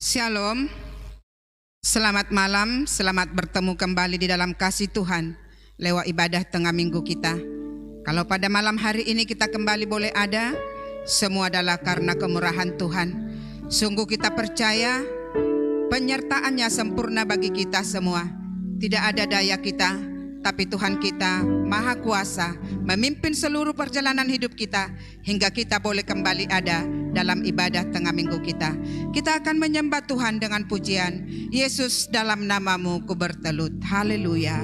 Shalom, selamat malam, selamat bertemu kembali di dalam kasih Tuhan lewat ibadah tengah minggu kita. Kalau pada malam hari ini kita kembali boleh ada, semua adalah karena kemurahan Tuhan. Sungguh kita percaya penyertaan-Nya sempurna bagi kita semua. Tidak ada daya kita, tapi Tuhan kita Maha Kuasa memimpin seluruh perjalanan hidup kita hingga kita boleh kembali ada dalam ibadah tengah minggu kita. Kita akan menyembah Tuhan dengan pujian, Yesus dalam namamu ku bertelut. Haleluya.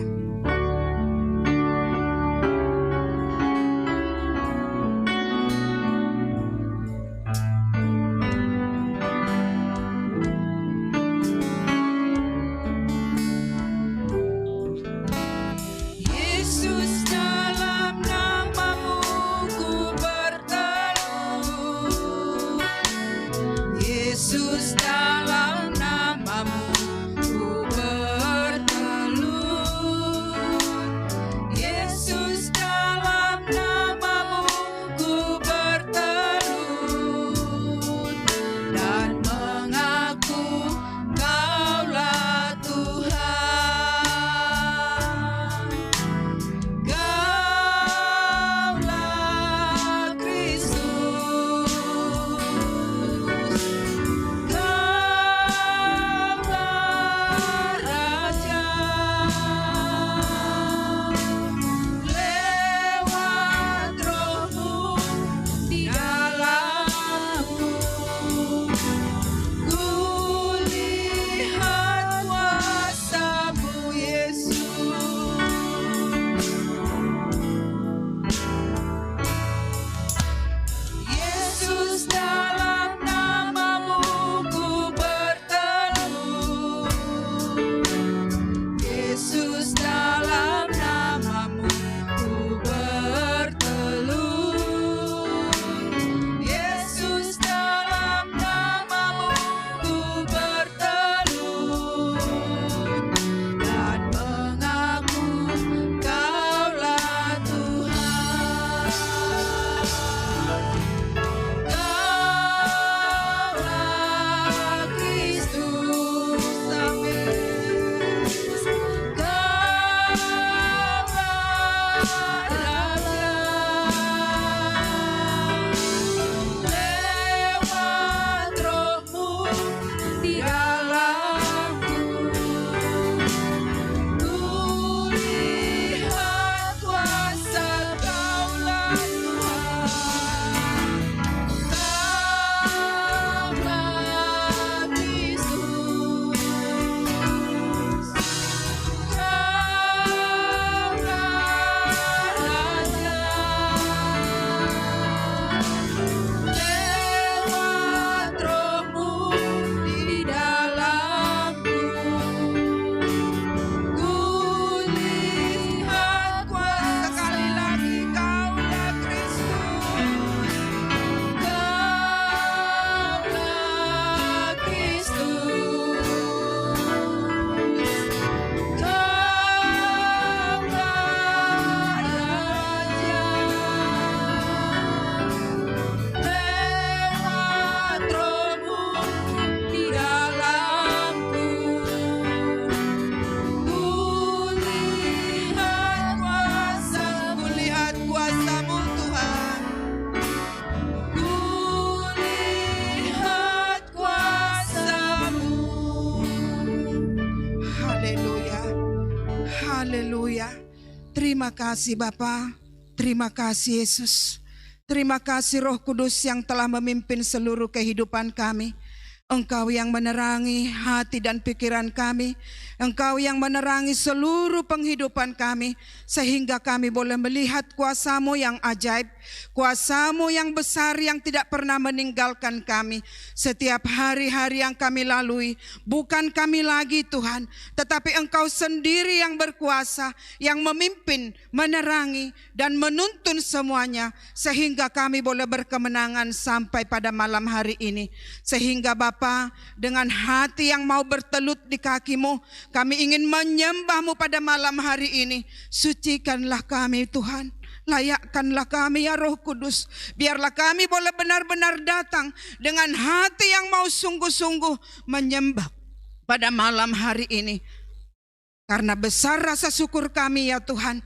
Terima kasih Bapa, terima kasih Yesus, terima kasih Roh Kudus yang telah memimpin seluruh kehidupan kami. Engkau yang menerangi hati dan pikiran kami, Engkau yang menerangi seluruh penghidupan kami, sehingga kami boleh melihat kuasa-Mu yang ajaib, kuasa-Mu yang besar yang tidak pernah meninggalkan kami. Setiap hari-hari yang kami lalui, bukan kami lagi Tuhan, tetapi Engkau sendiri yang berkuasa, yang memimpin, menerangi, dan menuntun semuanya, sehingga kami boleh berkemenangan sampai pada malam hari ini. Sehingga Bapa, dengan hati yang mau bertelut di kaki-Mu, kami ingin menyembah-Mu pada malam hari ini. Sucikanlah kami Tuhan, Layakkanlah kami ya Roh Kudus. Biarlah kami boleh benar-benar datang dengan hati yang mau sungguh-sungguh menyembah pada malam hari ini. Karena besar rasa syukur kami ya Tuhan.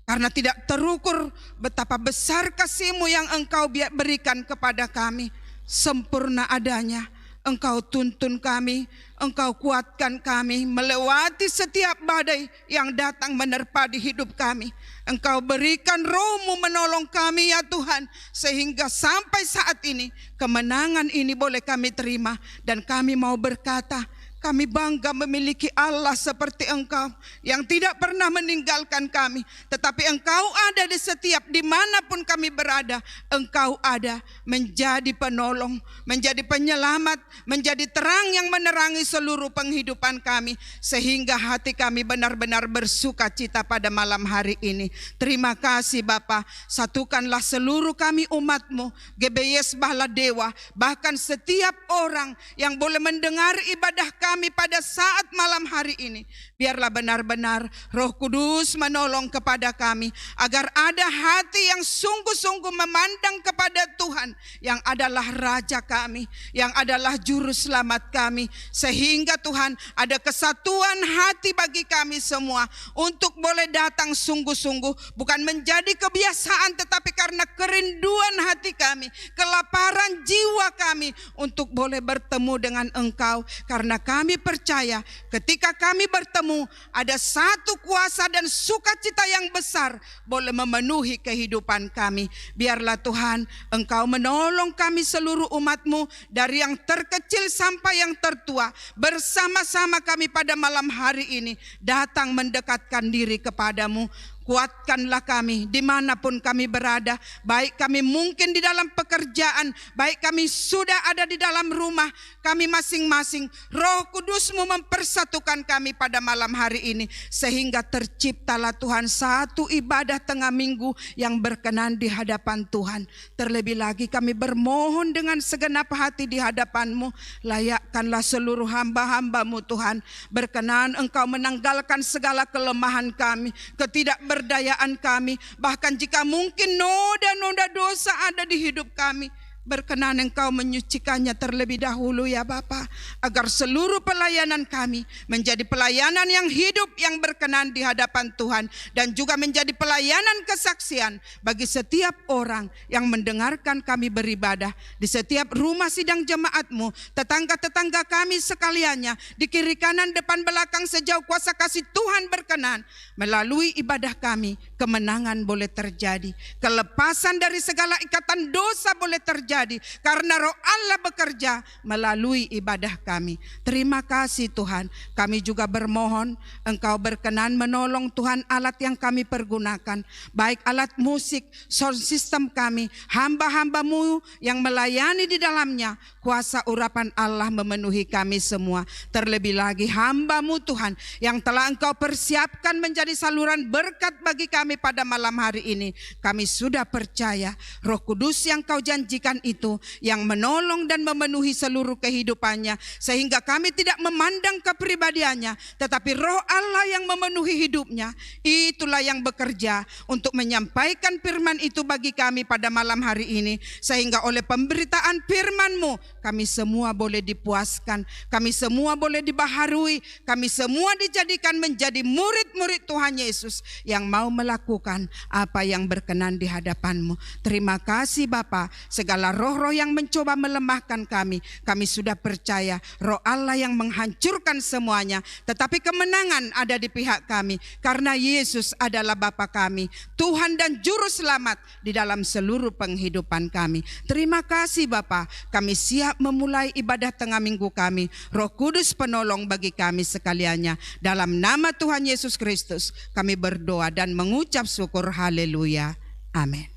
Karena tidak terukur betapa besar kasih-Mu yang Engkau berikan kepada kami. Sempurna adanya. Engkau tuntun kami, Engkau kuatkan kami melewati setiap badai yang datang menerpa di hidup kami. Engkau berikan Roh-Mu menolong kami ya Tuhan, sehingga sampai saat ini kemenangan ini boleh kami terima. Dan kami mau berkata, kami bangga memiliki Allah seperti Engkau yang tidak pernah meninggalkan kami. Tetapi Engkau ada di setiap dimanapun kami berada. Engkau ada menjadi penolong, menjadi penyelamat, menjadi terang yang menerangi seluruh penghidupan kami. Sehingga hati kami benar-benar bersuka cita pada malam hari ini. Terima kasih Bapa. Satukanlah seluruh kami umat-Mu, GBS Bahladewa, bahkan setiap orang yang boleh mendengar ibadah kami pada saat malam hari ini. Biarlah benar-benar Roh Kudus menolong kepada kami, agar ada hati yang sungguh-sungguh memandang kepada Tuhan yang adalah Raja kami, yang adalah Juru Selamat kami. Sehingga Tuhan ada kesatuan hati bagi kami semua untuk boleh datang sungguh-sungguh, bukan menjadi kebiasaan, tetapi karena kerinduan hati kami, kelaparan jiwa kami untuk boleh bertemu dengan Engkau. Karena kami percaya ketika kami bertemu, ada satu kuasa dan sukacita yang besar boleh memenuhi kehidupan kami. Biarlah Tuhan Engkau menolong kami seluruh umat-Mu, dari yang terkecil sampai yang tertua. Bersama-sama kami pada malam hari ini datang mendekatkan diri kepada-Mu. Kuatkanlah kami dimanapun kami berada, baik kami mungkin di dalam pekerjaan, baik kami sudah ada di dalam rumah kami masing-masing. Roh Kudus-Mu mempersatukan kami pada malam hari ini, sehingga terciptalah Tuhan satu ibadah tengah minggu yang berkenan di hadapan Tuhan. Terlebih lagi kami bermohon dengan segenap hati di hadapan-Mu, layakkanlah seluruh hamba-hamba-Mu Tuhan. Berkenan Engkau menanggalkan segala kelemahan kami, ketidakberdayaan kami, bahkan jika mungkin noda-noda dosa ada di hidup kami, berkenan Engkau menyucikannya terlebih dahulu ya Bapa, agar seluruh pelayanan kami menjadi pelayanan yang hidup, yang berkenan di hadapan Tuhan, dan juga menjadi pelayanan kesaksian bagi setiap orang yang mendengarkan kami beribadah di setiap rumah sidang jemaat-Mu, tetangga-tetangga kami sekaliannya, di kiri kanan depan belakang, sejauh kuasa kasih Tuhan berkenan. Melalui ibadah kami, kemenangan boleh terjadi, kelepasan dari segala ikatan dosa boleh terjadi, karena Roh Allah bekerja melalui ibadah kami. Terima kasih Tuhan. Kami juga bermohon Engkau berkenan menolong Tuhan alat yang kami pergunakan, baik alat musik, sound system kami, hamba-hamba-Mu yang melayani di dalamnya. Kuasa urapan Allah memenuhi kami semua. Terlebih lagi hamba-Mu Tuhan yang telah Engkau persiapkan menjadi saluran berkat bagi kami pada malam hari ini. Kami sudah percaya Roh Kudus yang Kau janjikan itu yang menolong dan memenuhi seluruh kehidupannya, sehingga kami tidak memandang kepribadiannya, tetapi Roh Allah yang memenuhi hidupnya. Itulah yang bekerja untuk menyampaikan firman itu bagi kami pada malam hari ini, sehingga oleh pemberitaan firman-Mu kami semua boleh dipuaskan, kami semua boleh dibaharui, kami semua dijadikan menjadi murid-murid Tuhan Yesus yang mau melakukan apa yang berkenan di hadapan-Mu. Terima kasih Bapa. Segala roh-roh yang mencoba melemahkan kami sudah percaya Roh Allah yang menghancurkan semuanya, tetapi kemenangan ada di pihak kami, karena Yesus adalah Bapa kami, Tuhan dan Juru Selamat di dalam seluruh penghidupan kami. Terima kasih Bapa. Kami siap memulai ibadah tengah minggu kami. Roh Kudus penolong bagi kami sekaliannya. Dalam nama Tuhan Yesus Kristus kami berdoa dan mengucap syukur. Haleluya. Amin.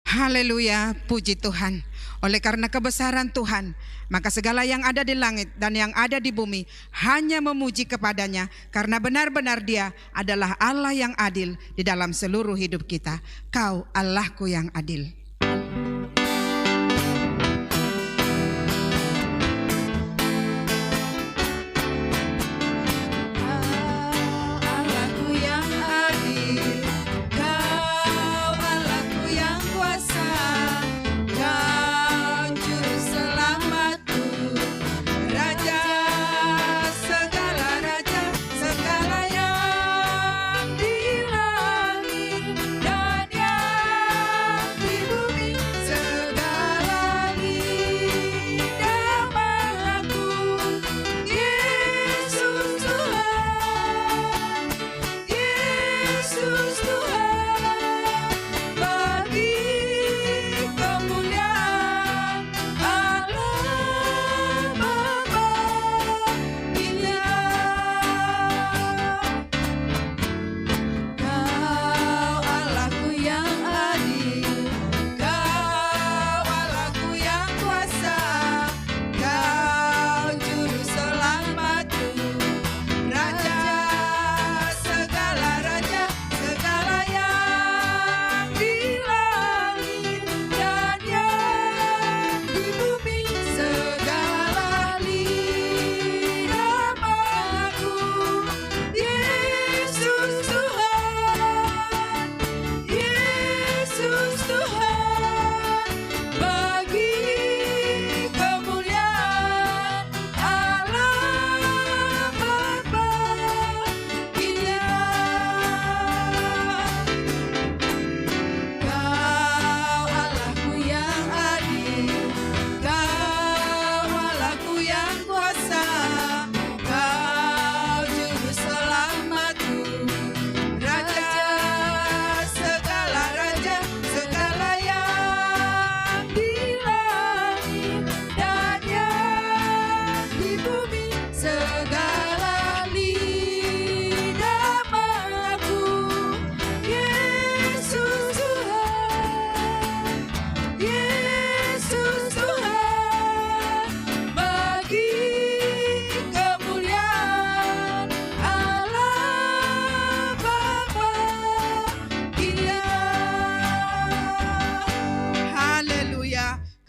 Haleluya, puji Tuhan. Oleh karena kebesaran Tuhan, maka segala yang ada di langit dan yang ada di bumi hanya memuji kepadanya, karena benar-benar Dia adalah Allah yang adil di dalam seluruh hidup kita. Kau Allahku yang adil. Allahku yang adil, Kau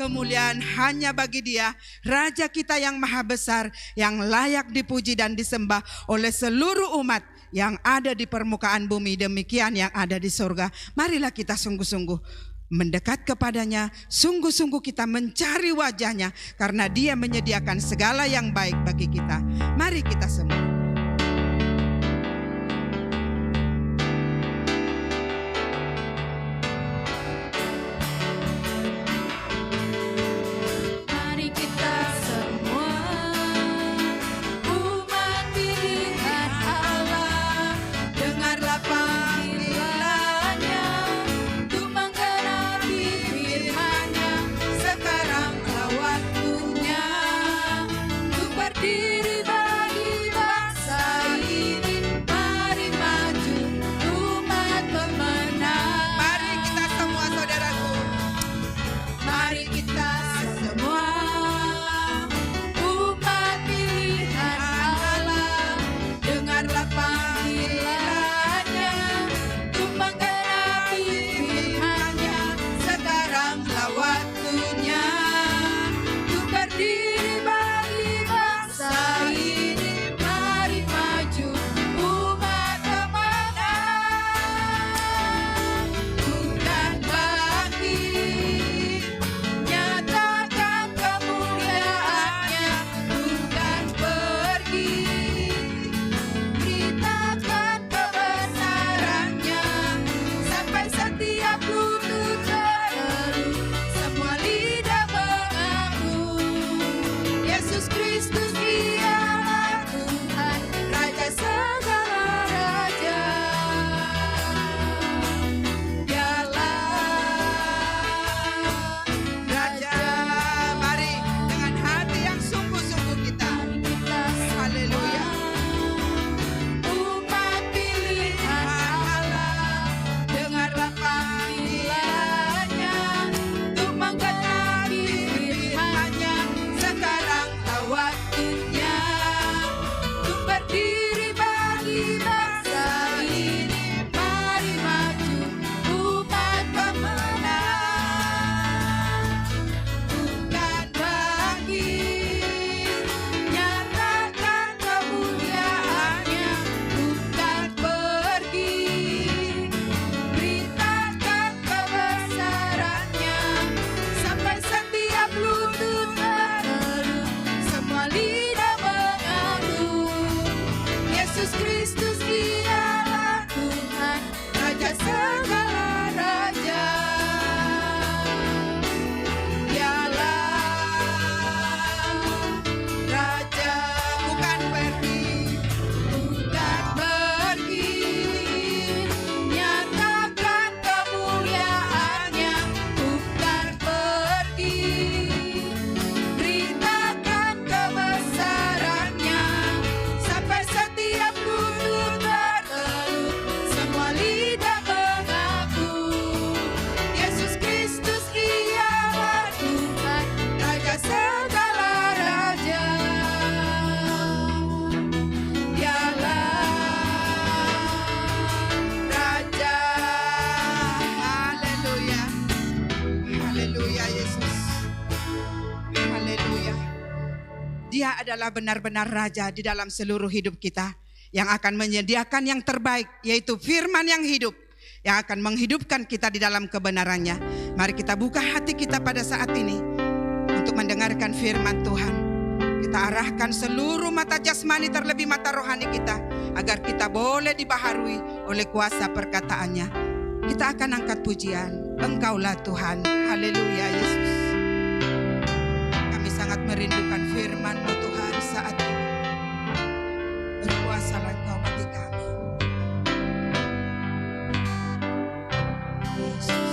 kemuliaan hanya bagi Dia, Raja kita yang maha besar, yang layak dipuji dan disembah oleh seluruh umat yang ada di permukaan bumi, demikian yang ada di surga. Marilah kita sungguh-sungguh mendekat kepadanya, sungguh-sungguh kita mencari wajahnya, karena Dia menyediakan segala yang baik bagi kita. Mari kita semua. Dia adalah benar-benar Raja di dalam seluruh hidup kita, yang akan menyediakan yang terbaik, yaitu firman yang hidup, yang akan menghidupkan kita di dalam kebenarannya. Mari kita buka hati kita pada saat ini untuk mendengarkan firman Tuhan. Kita arahkan seluruh mata jasmani terlebih mata rohani kita, agar kita boleh dibaharui oleh kuasa perkataannya. Kita akan angkat pujian, Engkaulah Tuhan. Haleluya Yesus. Kami sangat merindukan firman-Mu Tuhan saat ini. Berkuasalah Engkau bagi kami. Yesus.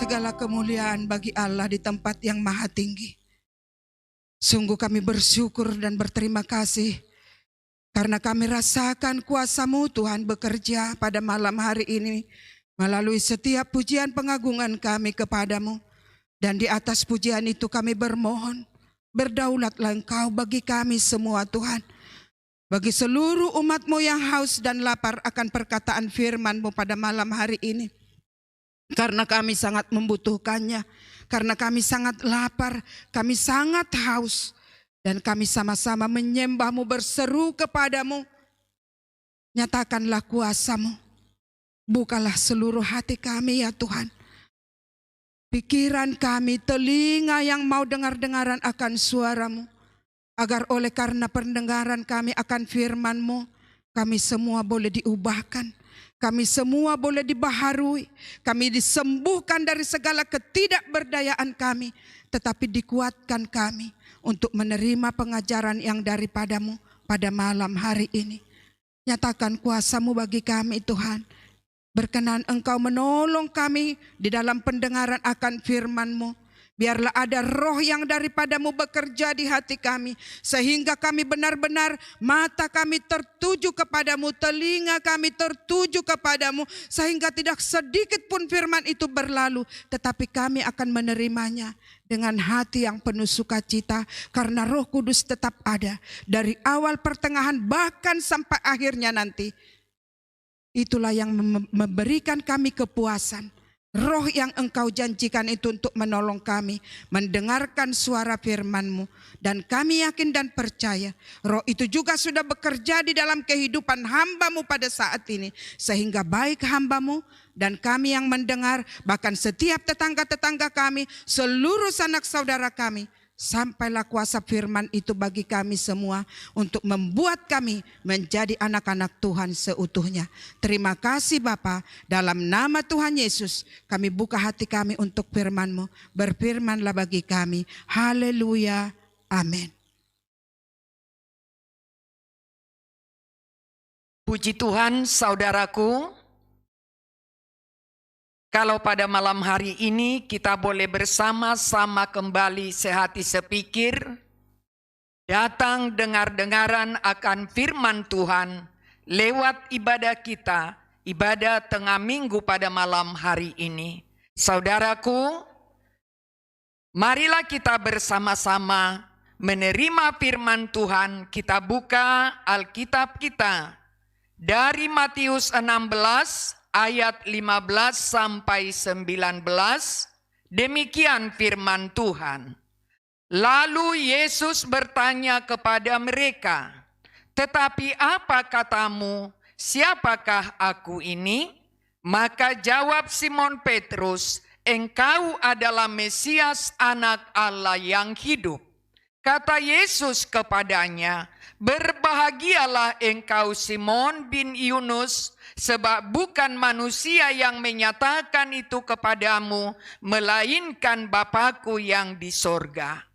Segala kemuliaan bagi Allah di tempat yang maha tinggi. Sungguh kami bersyukur dan berterima kasih karena kami rasakan kuasa-Mu Tuhan bekerja pada malam hari ini melalui setiap pujian pengagungan kami kepadamu. Dan di atas pujian itu kami bermohon, berdaulatlah Engkau bagi kami semua Tuhan. Bagi seluruh umat-Mu yang haus dan lapar akan perkataan firman-Mu pada malam hari ini. Karena kami sangat membutuhkannya, karena kami sangat lapar, kami sangat haus. Dan kami sama-sama menyembah-Mu, berseru kepadamu. Nyatakanlah kuasa-Mu, bukalah seluruh hati kami ya Tuhan. Pikiran kami, telinga yang mau dengar-dengaran akan suara-Mu. Agar oleh karena pendengaran kami akan firman-Mu, kami semua boleh diubahkan. Kami semua boleh dibaharui, kami disembuhkan dari segala ketidakberdayaan kami, tetapi dikuatkan kami untuk menerima pengajaran yang daripada-Mu pada malam hari ini. Nyatakan kuasa-Mu bagi kami Tuhan. Berkenan Engkau menolong kami di dalam pendengaran akan firman-Mu. Biarlah ada roh yang daripada-Mu bekerja di hati kami. Sehingga kami benar-benar mata kami tertuju kepadamu, telinga kami tertuju kepadamu. Sehingga tidak sedikit pun firman itu berlalu. Tetapi kami akan menerimanya dengan hati yang penuh sukacita. Karena Roh Kudus tetap ada. Dari awal pertengahan bahkan sampai akhirnya nanti. Itulah yang memberikan kami kepuasan. Roh yang Engkau janjikan itu untuk menolong kami mendengarkan suara firman-Mu. Dan kami yakin dan percaya roh itu juga sudah bekerja di dalam kehidupan hamba-Mu pada saat ini. Sehingga baik hamba-Mu dan kami yang mendengar, bahkan setiap tetangga-tetangga kami, seluruh sanak saudara kami, sampailah kuasa firman itu bagi kami semua untuk membuat kami menjadi anak-anak Tuhan seutuhnya. Terima kasih Bapa, dalam nama Tuhan Yesus kami buka hati kami untuk firman-Mu. Berfirmanlah bagi kami. Haleluya. Amin. Puji Tuhan saudaraku. Kalau pada malam hari ini kita boleh bersama-sama kembali sehati sepikir, datang dengar-dengaran akan firman Tuhan lewat ibadah kita, ibadah tengah minggu pada malam hari ini. Saudaraku, marilah kita bersama-sama menerima firman Tuhan. Kita buka Alkitab kita dari Matius 16 ayat 15 sampai 19, demikian firman Tuhan. Lalu Yesus bertanya kepada mereka, "Tetapi apa katamu, siapakah aku ini?" Maka jawab Simon Petrus, "Engkau adalah Mesias, Anak Allah yang hidup." Kata Yesus kepadanya, "Berbahagialah engkau Simon bin Yunus, sebab bukan manusia yang menyatakan itu kepadamu, melainkan Bapa-Ku yang di sorga.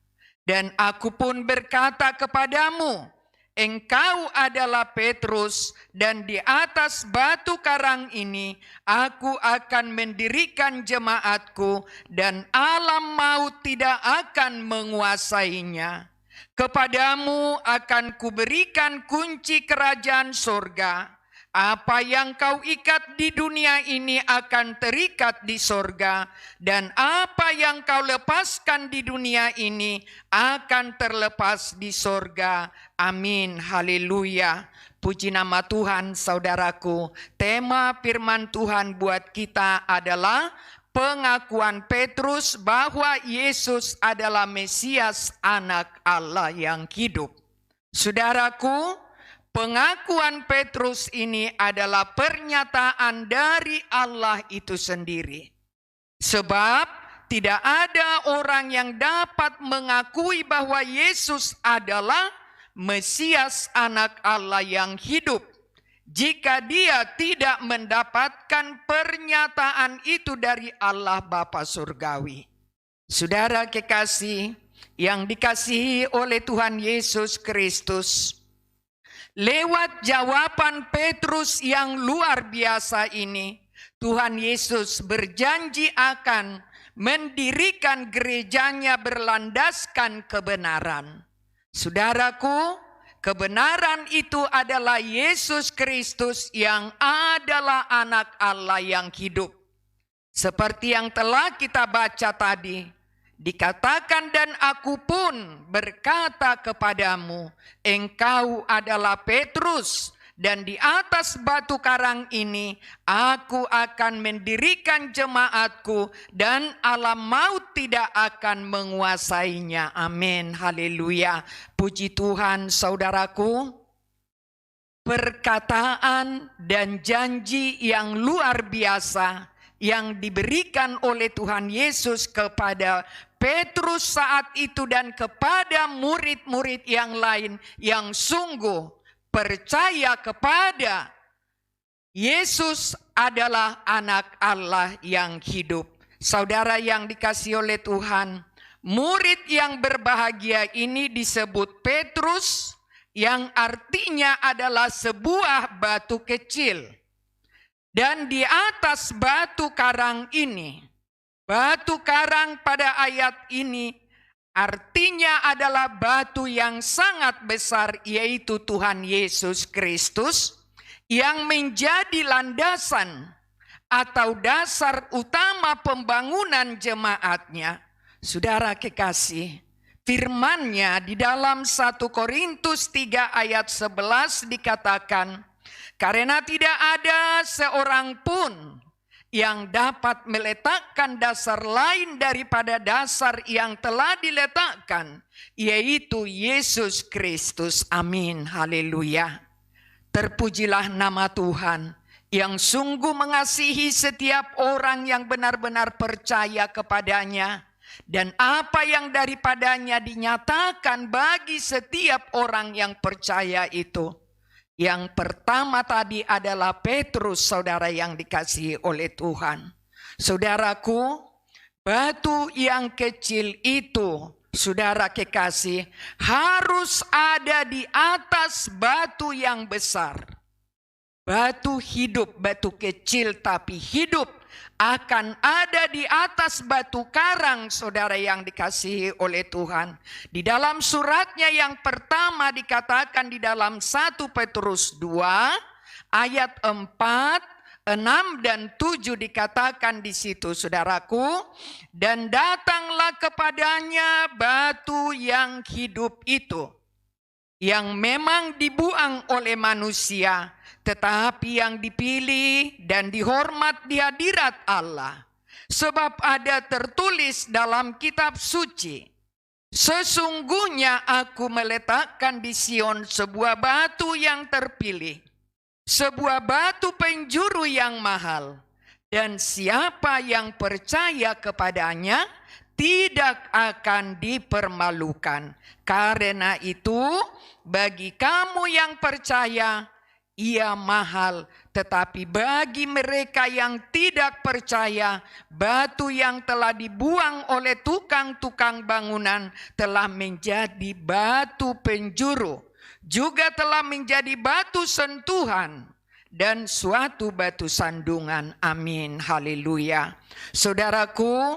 Dan aku pun berkata kepadamu, engkau adalah Petrus, dan di atas batu karang ini aku akan mendirikan jemaatku, dan alam maut tidak akan menguasainya. Kepadamu akan kuberikan kunci kerajaan sorga. Apa yang kau ikat di dunia ini akan terikat di sorga, dan apa yang kau lepaskan di dunia ini akan terlepas di sorga. Amin. Haleluya. Puji nama Tuhan saudaraku. Tema firman Tuhan buat kita adalah pengakuan Petrus bahwa Yesus adalah Mesias, Anak Allah yang hidup. Saudaraku, pengakuan Petrus ini adalah pernyataan dari Allah itu sendiri. Sebab tidak ada orang yang dapat mengakui bahwa Yesus adalah Mesias, Anak Allah yang hidup, jika dia tidak mendapatkan pernyataan itu dari Allah Bapa Surgawi. Saudara kekasih yang dikasihi oleh Tuhan Yesus Kristus, lewat jawaban Petrus yang luar biasa ini, Tuhan Yesus berjanji akan mendirikan gerejanya berlandaskan kebenaran. Saudaraku, kebenaran itu adalah Yesus Kristus yang adalah anak Allah yang hidup. Seperti yang telah kita baca tadi, dikatakan, dan aku pun berkata kepadamu, engkau adalah Petrus, dan di atas batu karang ini aku akan mendirikan jemaatku, dan alam maut tidak akan menguasainya. Amin, haleluya. Puji Tuhan. Saudaraku, perkataan dan janji yang luar biasa yang diberikan oleh Tuhan Yesus kepada Petrus saat itu dan kepada murid-murid yang lain yang sungguh percaya kepada Yesus adalah anak Allah yang hidup. Saudara yang dikasihi oleh Tuhan, murid yang berbahagia ini disebut Petrus, yang artinya adalah sebuah batu kecil. Dan di atas batu karang ini, batu karang pada ayat ini artinya adalah batu yang sangat besar, yaitu Tuhan Yesus Kristus, yang menjadi landasan atau dasar utama pembangunan jemaatnya. Saudara kekasih, firman-Nya di dalam 1 Korintus 3 ayat 11 dikatakan, karena tidak ada seorang pun yang dapat meletakkan dasar lain daripada dasar yang telah diletakkan, yaitu Yesus Kristus. Amin, haleluya. Terpujilah nama Tuhan yang sungguh mengasihi setiap orang yang benar-benar percaya kepadanya, dan apa yang daripadanya dinyatakan bagi setiap orang yang percaya itu. Yang pertama tadi adalah Petrus, saudara yang dikasihi oleh Tuhan. Saudaraku, batu yang kecil itu, saudara kekasih, harus ada di atas batu yang besar. Batu hidup, batu kecil tapi hidup, akan ada di atas batu karang, saudara yang dikasihi oleh Tuhan. Di dalam suratnya yang pertama dikatakan di dalam 1 Petrus 2 ayat 4, 6 dan 7 dikatakan di situ, saudaraku, dan datanglah kepadanya batu yang hidup itu, yang memang dibuang oleh manusia, tetapi yang dipilih dan dihormat di hadirat Allah. Sebab ada tertulis dalam kitab suci, sesungguhnya aku meletakkan di Sion sebuah batu yang terpilih, sebuah batu penjuru yang mahal, dan siapa yang percaya kepadanya tidak akan dipermalukan. Karena itu bagi kamu yang percaya, ia mahal, tetapi bagi mereka yang tidak percaya, batu yang telah dibuang oleh tukang-tukang bangunan telah menjadi batu penjuru, juga telah menjadi batu sentuhan dan suatu batu sandungan. Amin, haleluya. Saudaraku,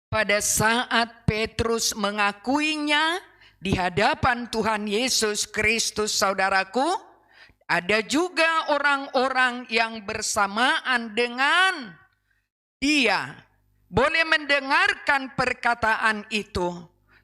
pada saat Petrus mengakuinya di hadapan Tuhan Yesus Kristus, saudaraku, ada juga orang-orang yang bersamaan dengan dia boleh mendengarkan perkataan itu.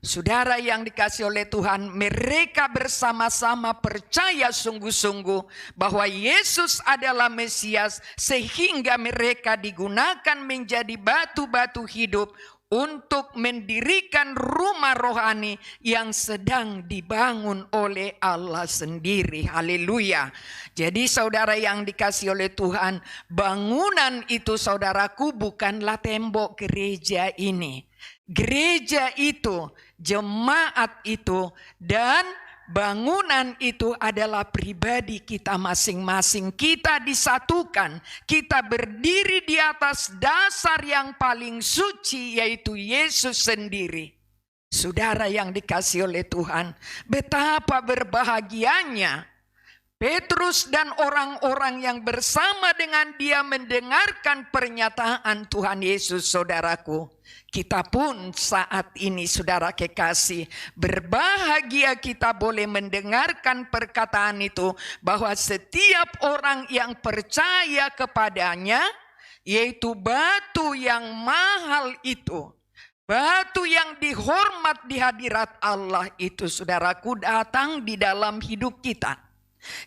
Saudara yang dikasihi oleh Tuhan, mereka bersama-sama percaya sungguh-sungguh bahwa Yesus adalah Mesias, sehingga mereka digunakan menjadi batu-batu hidup untuk mendirikan rumah rohani yang sedang dibangun oleh Allah sendiri. Haleluya. Jadi saudara yang dikasihi oleh Tuhan, bangunan itu, saudaraku, bukanlah tembok gereja ini. Gereja itu, jemaat itu, dan bangunan itu adalah pribadi kita masing-masing. Kita disatukan, kita berdiri di atas dasar yang paling suci, yaitu Yesus sendiri. Saudara yang dikasihi oleh Tuhan, betapa berbahagianya Petrus dan orang-orang yang bersama dengan dia mendengarkan pernyataan Tuhan Yesus, saudaraku. Kita pun saat ini, saudara kekasih, berbahagia kita boleh mendengarkan perkataan itu, bahwa setiap orang yang percaya kepadanya, yaitu batu yang mahal itu, batu yang dihormat di hadirat Allah itu, saudaraku, datang di dalam hidup kita.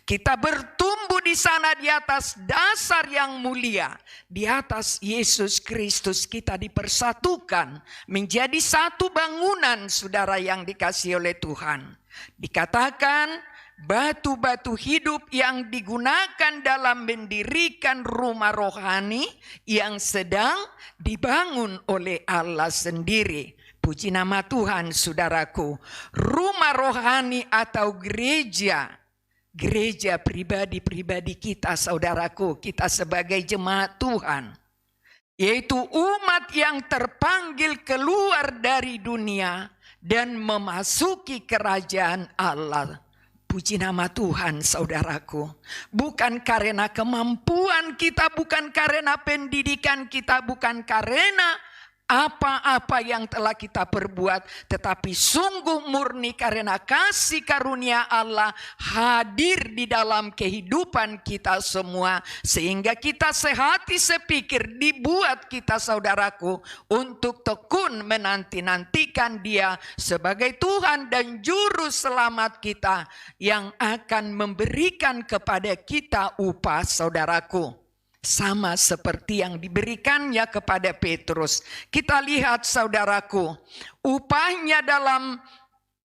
Kita bertumbuh di sana di atas dasar yang mulia. Di atas Yesus Kristus kita dipersatukan menjadi satu bangunan, saudara yang dikasihi oleh Tuhan. Dikatakan batu-batu hidup yang digunakan dalam mendirikan rumah rohani yang sedang dibangun oleh Allah sendiri. Puji nama Tuhan, saudaraku. Rumah rohani atau gereja pribadi-pribadi kita, saudaraku, kita sebagai jemaat Tuhan, yaitu umat yang terpanggil keluar dari dunia dan memasuki kerajaan Allah. Puji nama Tuhan, saudaraku. Bukan karena kemampuan kita, bukan karena pendidikan kita, bukan karena apa-apa yang telah kita perbuat, tetapi sungguh murni karena kasih karunia Allah hadir di dalam kehidupan kita semua, sehingga kita sehati sepikir dibuat kita, saudaraku, untuk tekun menanti-nantikan Dia sebagai Tuhan dan Juru Selamat kita yang akan memberikan kepada kita upah, saudaraku. Sama seperti yang diberikannya kepada Petrus. Kita lihat, saudaraku, upahnya dalam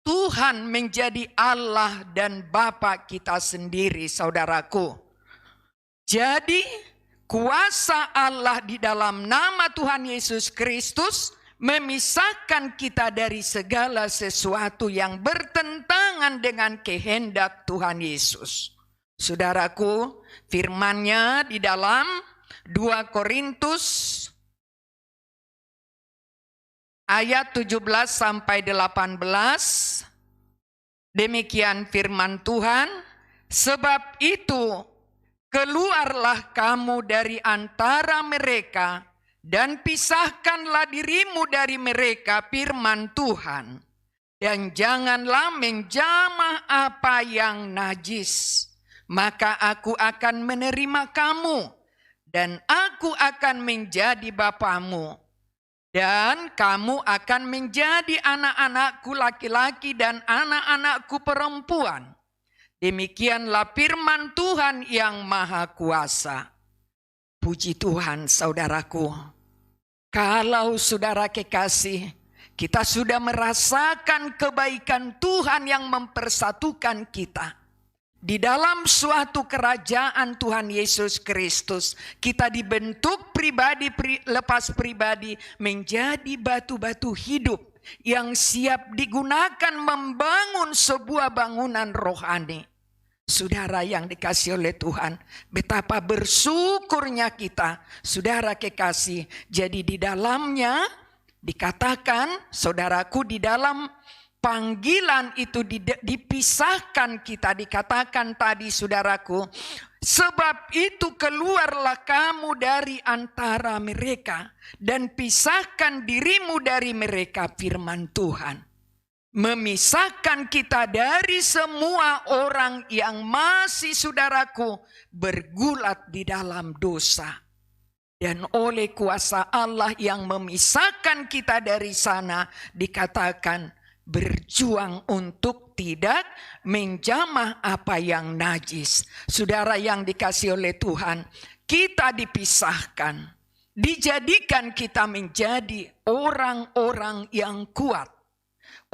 Tuhan menjadi Allah dan Bapa kita sendiri, saudaraku. Jadi kuasa Allah di dalam nama Tuhan Yesus Kristus memisahkan kita dari segala sesuatu yang bertentangan dengan kehendak Tuhan Yesus. Saudaraku, firman-Nya di dalam 2 Korintus ayat 17 sampai 18. Demikian firman Tuhan, sebab itu keluarlah kamu dari antara mereka dan pisahkanlah dirimu dari mereka, firman Tuhan. Dan janganlah menjamah apa yang najis. Maka aku akan menerima kamu, dan aku akan menjadi bapamu, dan kamu akan menjadi anak-anakku laki-laki dan anak-anakku perempuan. Demikianlah firman Tuhan yang Maha Kuasa. Puji Tuhan, saudaraku. Kalau saudara kekasih, kita sudah merasakan kebaikan Tuhan yang mempersatukan kita. Di dalam suatu kerajaan Tuhan Yesus Kristus, kita dibentuk pribadi lepas pribadi menjadi batu-batu hidup yang siap digunakan membangun sebuah bangunan rohani. Saudara yang dikasihi oleh Tuhan, betapa bersyukurnya kita, saudara kekasih. Jadi di dalamnya dikatakan, saudaraku, di dalam panggilan itu dipisahkan kita, dikatakan tadi, saudaraku, sebab itu keluarlah kamu dari antara mereka dan pisahkan dirimu dari mereka, firman Tuhan. Memisahkan kita dari semua orang yang masih, saudaraku, bergulat di dalam dosa. Dan oleh kuasa Allah yang memisahkan kita dari sana, dikatakan berjuang untuk tidak menjamah apa yang najis. Saudara yang dikasihi oleh Tuhan, kita dipisahkan, dijadikan kita menjadi orang-orang yang kuat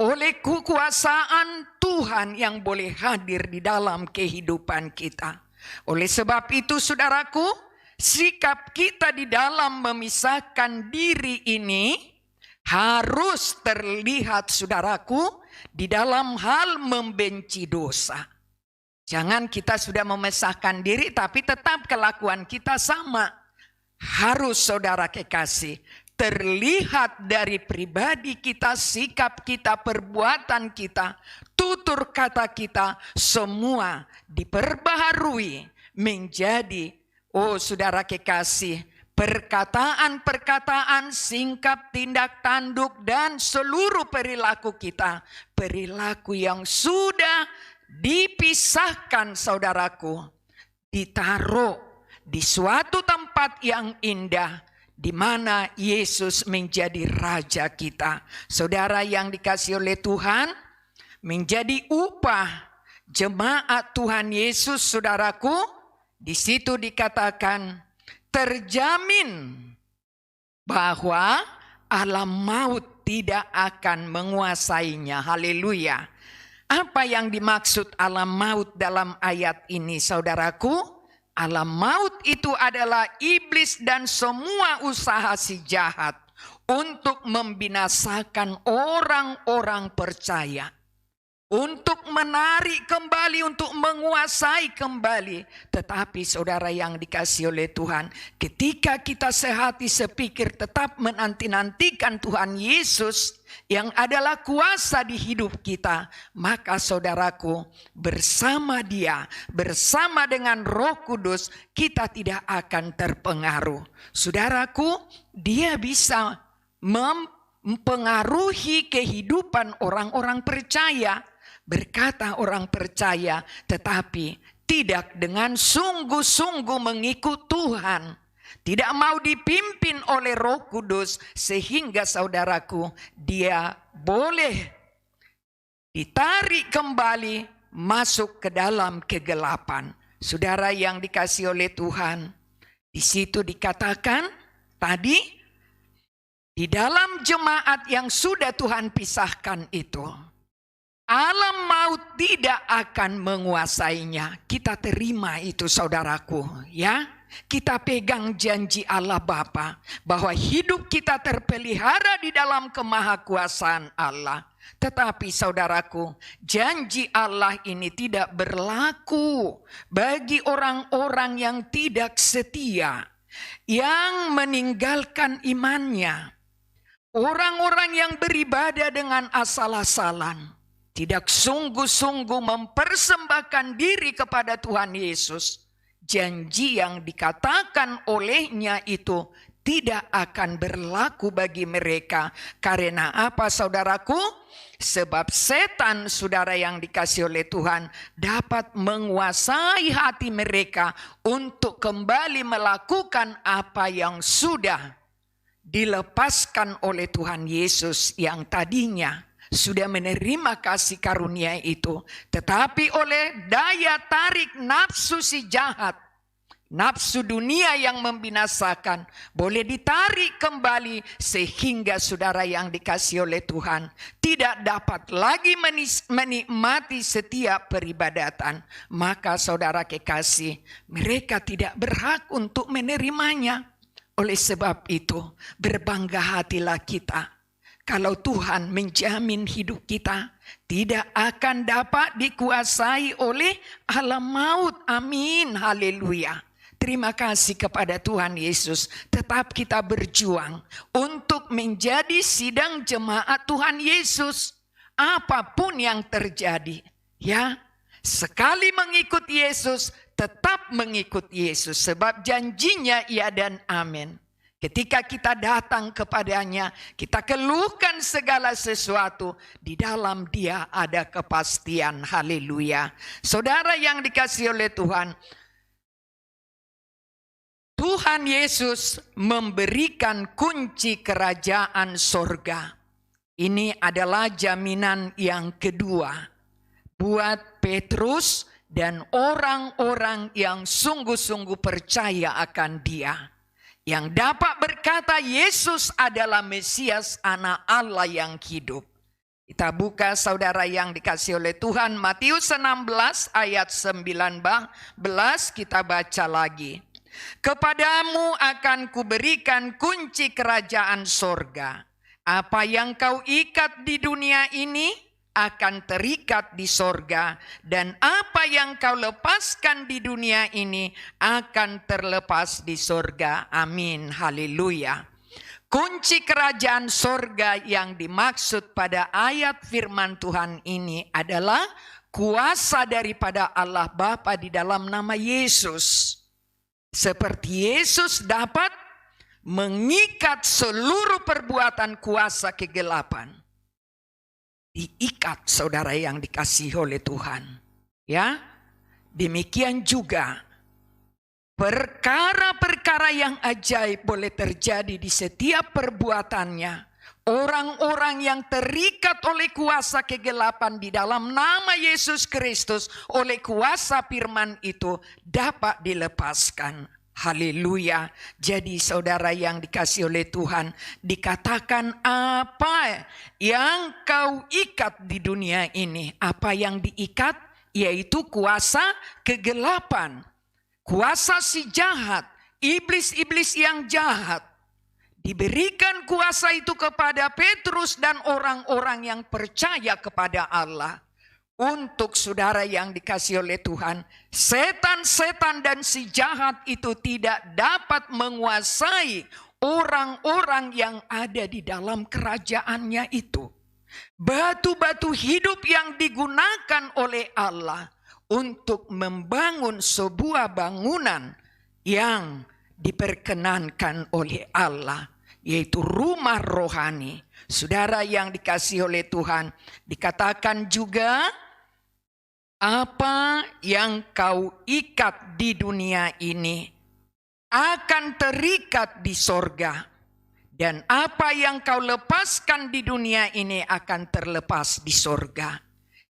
oleh kekuasaan Tuhan yang boleh hadir di dalam kehidupan kita. Oleh sebab itu, saudaraku, sikap kita di dalam memisahkan diri ini harus terlihat, saudaraku, di dalam hal membenci dosa. Jangan kita sudah memisahkan diri tapi tetap kelakuan kita sama. Harus, saudara kekasih, terlihat dari pribadi kita, sikap kita, perbuatan kita, tutur kata kita semua diperbaharui menjadi, oh saudara kekasih, perkataan-perkataan, sikap, tindak tanduk, dan seluruh perilaku kita. Perilaku yang sudah dipisahkan saudaraku, ditaruh di suatu tempat yang indah, di mana Yesus menjadi Raja kita. Saudara yang dikasihi oleh Tuhan, menjadi upah jemaat Tuhan Yesus, saudaraku, di situ dikatakan terjamin bahwa alam maut tidak akan menguasainya. Haleluya. Apa yang dimaksud alam maut dalam ayat ini, saudaraku? Alam maut itu adalah iblis dan semua usaha si jahat untuk membinasakan orang-orang percaya, untuk menarik kembali, untuk menguasai kembali. Tetapi saudara yang dikasihi oleh Tuhan, ketika kita sehati sepikir tetap menanti-nantikan Tuhan Yesus yang adalah kuasa di hidup kita, maka saudaraku, bersama Dia, bersama dengan Roh Kudus, kita tidak akan terpengaruh. Saudaraku, Dia bisa mempengaruhi kehidupan orang-orang percaya. Berkata orang percaya, tetapi tidak dengan sungguh-sungguh mengikut Tuhan. Tidak mau dipimpin oleh Roh Kudus, sehingga saudaraku, dia boleh ditarik kembali masuk ke dalam kegelapan. Saudara yang dikasihi oleh Tuhan, di situ dikatakan tadi, di dalam jemaat yang sudah Tuhan pisahkan itu, alam maut tidak akan menguasainya. Kita terima itu saudaraku, ya. Kita pegang janji Allah Bapa bahwa hidup kita terpelihara di dalam kemahakuasaan Allah. Tetapi saudaraku, janji Allah ini tidak berlaku bagi orang-orang yang tidak setia, yang meninggalkan imannya. Orang-orang yang beribadah dengan asal-asalan, tidak sungguh-sungguh mempersembahkan diri kepada Tuhan Yesus. Janji yang dikatakan olehnya itu tidak akan berlaku bagi mereka. Karena apa saudaraku? Sebab setan, saudara yang dikasihi oleh Tuhan, dapat menguasai hati mereka untuk kembali melakukan apa yang sudah dilepaskan oleh Tuhan Yesus yang tadinya sudah menerima kasih karunia itu, tetapi oleh daya tarik nafsu si jahat, nafsu dunia yang membinasakan, boleh ditarik kembali sehingga saudara yang dikasihi oleh Tuhan tidak dapat lagi menikmati setiap peribadatan. Maka saudara kekasih, mereka tidak berhak untuk menerimanya. Oleh sebab itu, berbangga hatilah kita. Kalau Tuhan menjamin hidup kita tidak akan dapat dikuasai oleh alam maut. Amin. Haleluya. Terima kasih kepada Tuhan Yesus. Tetap kita berjuang untuk menjadi sidang jemaat Tuhan Yesus. Apapun yang terjadi, ya, sekali mengikut Yesus, tetap mengikut Yesus. Sebab janjinya ya dan amin. Ketika kita datang kepadanya, kita keluhkan segala sesuatu, di dalam Dia ada kepastian. Haleluya. Saudara yang dikasihi oleh Tuhan, Tuhan Yesus memberikan kunci kerajaan sorga. Ini adalah jaminan yang kedua buat Petrus dan orang-orang yang sungguh-sungguh percaya akan Dia, yang dapat berkata Yesus adalah Mesias, anak Allah yang hidup. Kita buka saudara yang dikasihi oleh Tuhan, Matius 16 ayat 19, kita baca lagi. Kepadamu akan kuberikan kunci kerajaan sorga. Apa yang kau ikat di dunia ini akan terikat di sorga, dan apa yang kau lepaskan di dunia ini akan terlepas di sorga. Amin. Haleluya. Kunci kerajaan sorga yang dimaksud pada ayat firman Tuhan ini adalah kuasa daripada Allah Bapa di dalam nama Yesus. Seperti Yesus dapat mengikat seluruh perbuatan kuasa kegelapan. Diikat, saudara yang dikasihi oleh Tuhan. Ya, demikian juga perkara-perkara yang ajaib boleh terjadi di setiap perbuatannya. Orang-orang yang terikat oleh kuasa kegelapan di dalam nama Yesus Kristus oleh kuasa firman itu dapat dilepaskan. Haleluya. Jadi saudara yang dikasihi oleh Tuhan, dikatakan apa yang kau ikat di dunia ini. Apa yang diikat? Yaitu kuasa kegelapan. Kuasa si jahat, iblis-iblis yang jahat. Diberikan kuasa itu kepada Petrus dan orang-orang yang percaya kepada Allah. Untuk saudara yang dikasihi oleh Tuhan, setan-setan dan si jahat itu tidak dapat menguasai orang-orang yang ada di dalam kerajaannya itu. Batu-batu hidup yang digunakan oleh Allah untuk membangun sebuah bangunan yang diperkenankan oleh Allah, yaitu rumah rohani. Saudara yang dikasihi oleh Tuhan, dikatakan juga apa yang kau ikat di dunia ini akan terikat di sorga, dan apa yang kau lepaskan di dunia ini akan terlepas di sorga.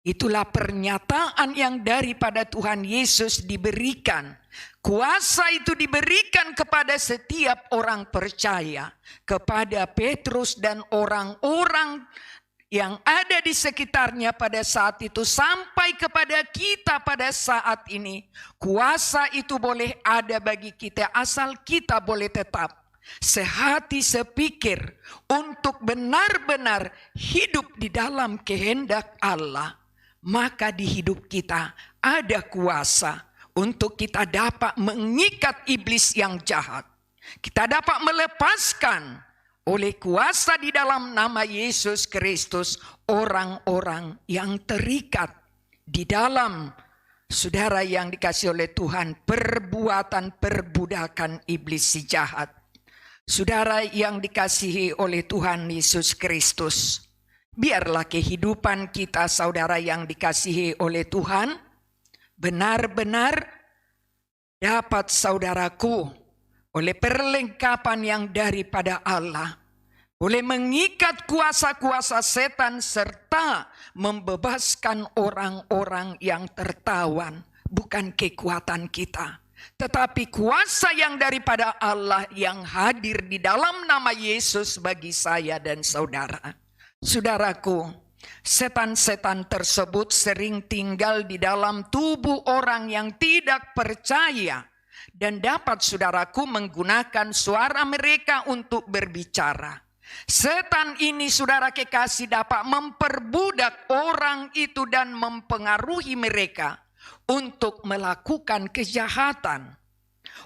Itulah pernyataan yang daripada Tuhan Yesus diberikan. Kuasa itu diberikan kepada setiap orang percaya, kepada Petrus dan orang-orang yang ada di sekitarnya pada saat itu, sampai kepada kita pada saat ini. Kuasa itu boleh ada bagi kita asal kita boleh tetap sehati sepikir untuk benar-benar hidup di dalam kehendak Allah. Maka di hidup kita ada kuasa untuk kita dapat mengikat iblis yang jahat. Kita dapat melepaskan oleh kuasa di dalam nama Yesus Kristus orang-orang yang terikat di dalam, saudara yang dikasihi oleh Tuhan, perbuatan perbudakan iblis si jahat. Saudara yang dikasihi oleh Tuhan Yesus Kristus, biarlah kehidupan kita, saudara yang dikasihi oleh Tuhan, benar-benar dapat, saudaraku, oleh perlengkapan yang daripada Allah, boleh mengikat kuasa-kuasa setan serta membebaskan orang-orang yang tertawan. Bukan kekuatan kita, tetapi kuasa yang daripada Allah yang hadir di dalam nama Yesus bagi saya dan saudara. Saudaraku, setan-setan tersebut sering tinggal di dalam tubuh orang yang tidak percaya dan dapat, saudaraku, menggunakan suara mereka untuk berbicara. Setan ini, saudara kekasih, dapat memperbudak orang itu dan mempengaruhi mereka untuk melakukan kejahatan,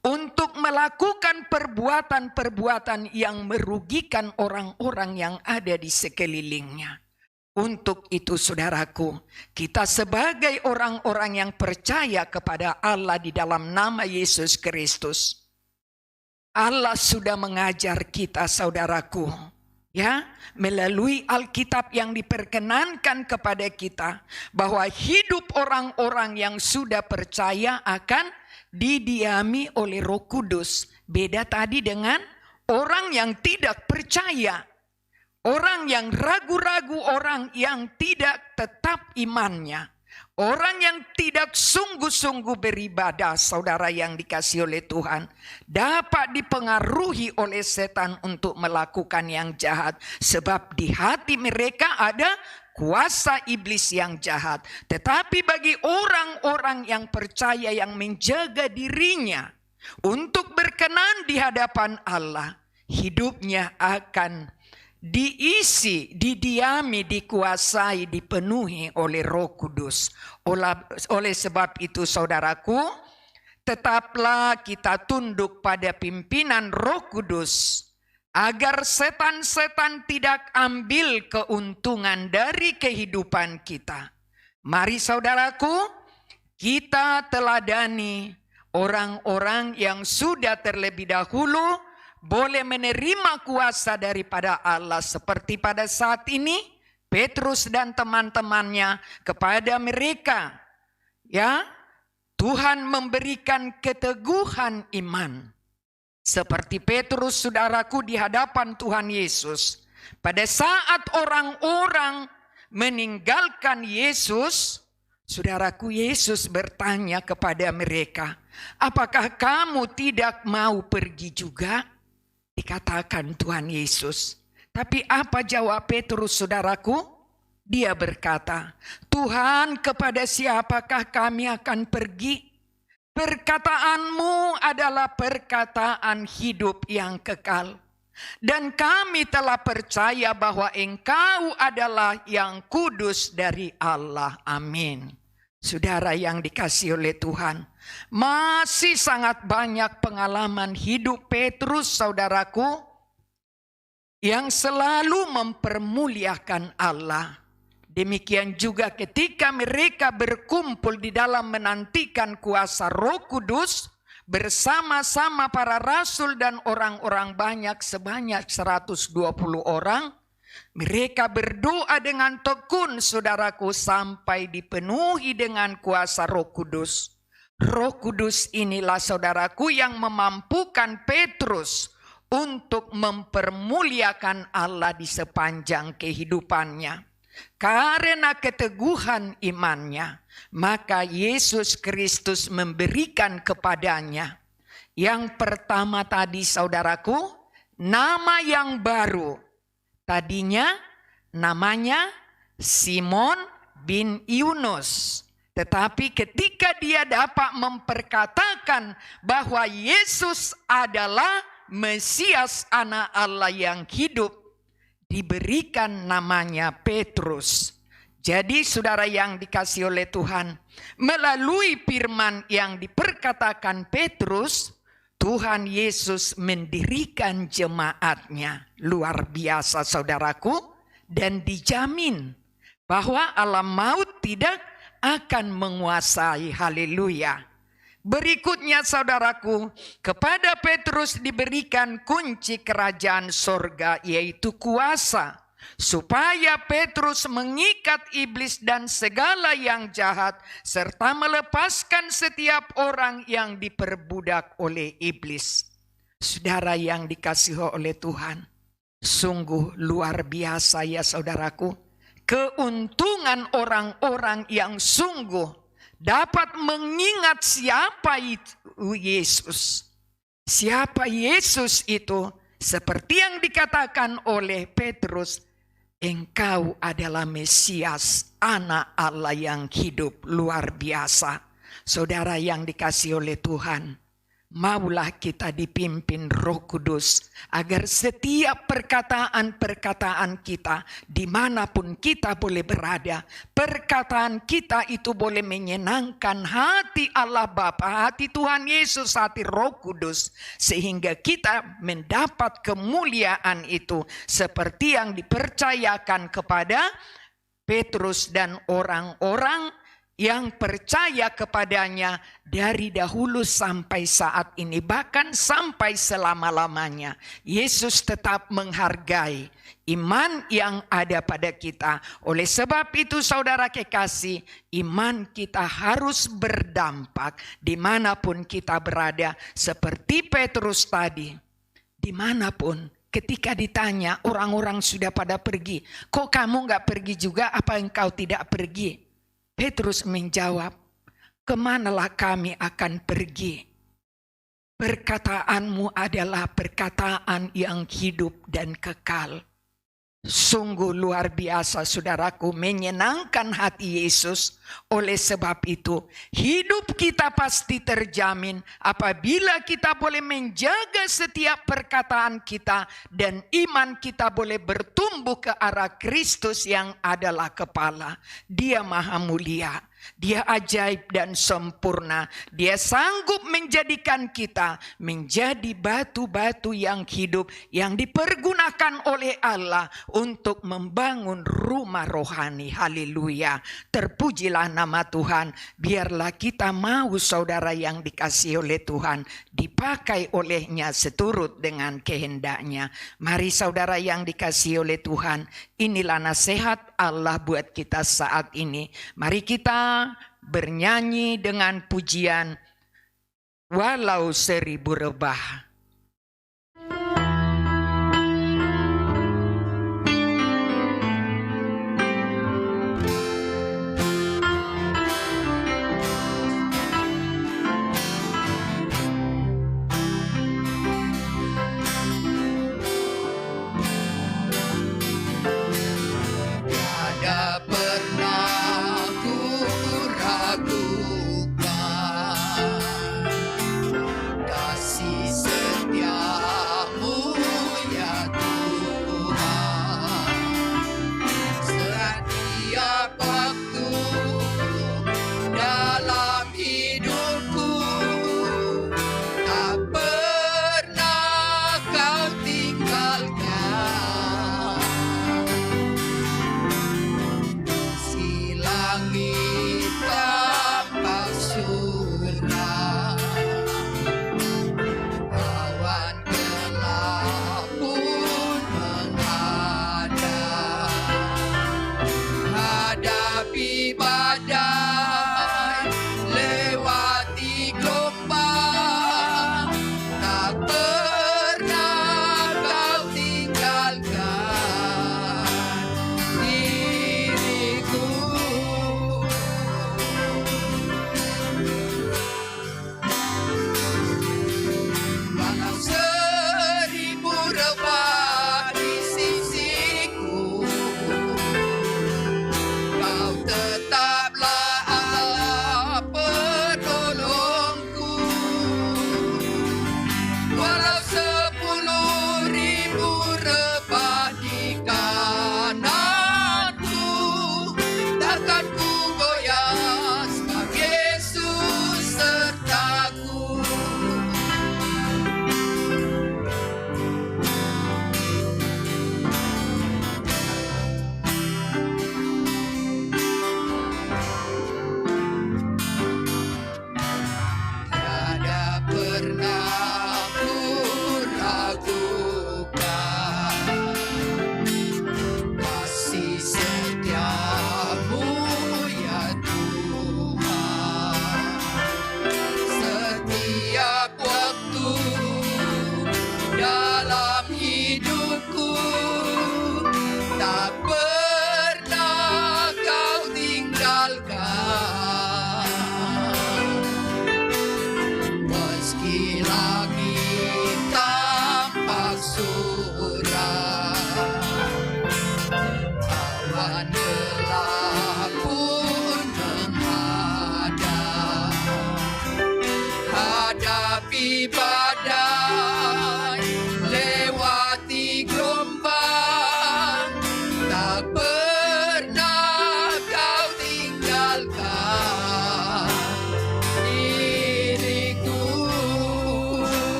untuk melakukan perbuatan-perbuatan yang merugikan orang-orang yang ada di sekelilingnya. Untuk itu, saudaraku, kita sebagai orang-orang yang percaya kepada Allah di dalam nama Yesus Kristus, Allah sudah mengajar kita, saudaraku, ya, melalui Alkitab yang diperkenankan kepada kita, bahwa hidup orang-orang yang sudah percaya akan didiami oleh Roh Kudus. Beda tadi dengan orang yang tidak percaya, orang yang ragu-ragu, orang yang tidak tetap imannya, orang yang tidak sungguh-sungguh beribadah, saudara yang dikasihi oleh Tuhan, dapat dipengaruhi oleh setan untuk melakukan yang jahat. Sebab di hati mereka ada kuasa iblis yang jahat. Tetapi bagi orang-orang yang percaya, yang menjaga dirinya untuk berkenan di hadapan Allah, hidupnya akan diisi, didiami, dikuasai, dipenuhi oleh Roh Kudus. Oleh sebab itu, saudaraku, tetaplah kita tunduk pada pimpinan Roh Kudus agar setan-setan tidak ambil keuntungan dari kehidupan kita. Mari saudaraku, kita teladani orang-orang yang sudah terlebih dahulu boleh menerima kuasa daripada Allah, seperti pada saat ini Petrus dan teman-temannya. Kepada mereka, ya, Tuhan memberikan keteguhan iman. Seperti Petrus, saudaraku, di hadapan Tuhan Yesus. Pada saat orang-orang meninggalkan Yesus, saudaraku, Yesus bertanya kepada mereka, apakah kamu tidak mau pergi juga? Dikatakan Tuhan Yesus. Tapi apa jawab Petrus, saudaraku? Dia berkata, Tuhan, kepada siapakah kami akan pergi? Perkataanmu adalah perkataan hidup yang kekal. Dan kami telah percaya bahwa Engkau adalah yang kudus dari Allah. Amin. Saudara yang dikasihi oleh Tuhan, masih sangat banyak pengalaman hidup Petrus, saudaraku, yang selalu mempermuliakan Allah. Demikian juga ketika mereka berkumpul di dalam menantikan kuasa Roh Kudus bersama-sama para rasul dan orang-orang banyak sebanyak 120 orang. Mereka berdoa dengan tekun, saudaraku, sampai dipenuhi dengan kuasa Roh Kudus. Roh Kudus inilah, saudaraku, yang memampukan Petrus untuk mempermuliakan Allah di sepanjang kehidupannya. Karena keteguhan imannya, maka Yesus Kristus memberikan kepadanya yang pertama tadi, saudaraku, nama yang baru. Tadinya namanya Simon bin Yunus. Tetapi ketika dia dapat memperkatakan bahwa Yesus adalah Mesias, anak Allah yang hidup, diberikan namanya Petrus. Jadi saudara yang dikasihi oleh Tuhan, melalui firman yang diperkatakan Petrus, Tuhan Yesus mendirikan jemaatnya. Luar biasa, saudaraku, dan dijamin bahwa alam maut tidak akan menguasai. Haleluya. Berikutnya, saudaraku, kepada Petrus diberikan kunci kerajaan sorga, yaitu kuasa, supaya Petrus mengikat iblis dan segala yang jahat, serta melepaskan setiap orang yang diperbudak oleh iblis. Saudara yang dikasihi oleh Tuhan, sungguh luar biasa ya saudaraku, keuntungan orang-orang yang sungguh dapat mengingat siapa itu Yesus. Siapa Yesus itu? Seperti yang dikatakan oleh Petrus, Engkau adalah Mesias, anak Allah yang hidup. Luar biasa. Saudara yang dikasihi oleh Tuhan, maulah kita dipimpin Roh Kudus agar setiap perkataan-perkataan kita, dimanapun kita boleh berada, perkataan kita itu boleh menyenangkan hati Allah Bapa, hati Tuhan Yesus, hati Roh Kudus, sehingga kita mendapat kemuliaan itu seperti yang dipercayakan kepada Petrus dan orang-orang yang percaya kepadanya dari dahulu sampai saat ini, bahkan sampai selama-lamanya. Yesus tetap menghargai iman yang ada pada kita. Oleh sebab itu, saudara kekasih, iman kita harus berdampak dimanapun kita berada. Seperti Petrus tadi, dimanapun ketika ditanya, orang-orang sudah pada pergi, kok kamu gak pergi juga? Apa engkau tidak pergi? Petrus menjawab, kemanalah kami akan pergi? Perkataanmu adalah perkataan yang hidup dan kekal. Sungguh luar biasa, saudaraku, menyenangkan hati Yesus. Oleh sebab itu, hidup kita pasti terjamin apabila kita boleh menjaga setiap perkataan kita dan iman kita boleh bertumbuh ke arah Kristus yang adalah kepala. Dia maha mulia. Dia ajaib dan sempurna. Dia sanggup menjadikan kita menjadi batu-batu yang hidup, yang dipergunakan oleh Allah untuk membangun rumah rohani. Haleluya. Terpujilah nama Tuhan. Biarlah kita mau, saudara yang dikasihi oleh Tuhan, dipakai olehnya seturut dengan kehendaknya. Mari saudara yang dikasihi oleh Tuhan, inilah nasihat Allah buat kita saat ini. Mari kita bernyanyi dengan pujian Walau 1000 rebah.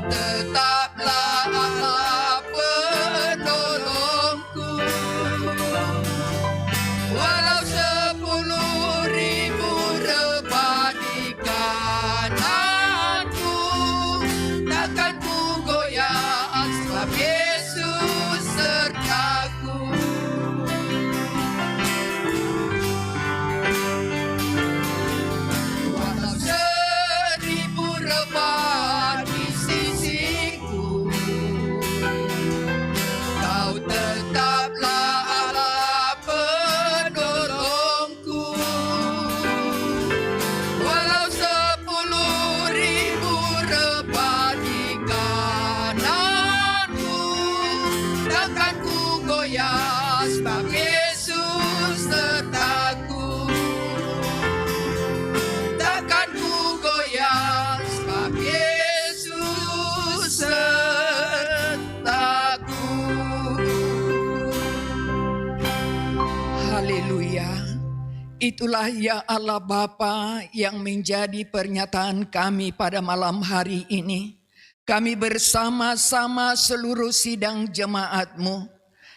Tetaplah Itulah ya Allah Bapa yang menjadi pernyataan kami pada malam hari ini. Kami bersama-sama seluruh sidang jemaat-Mu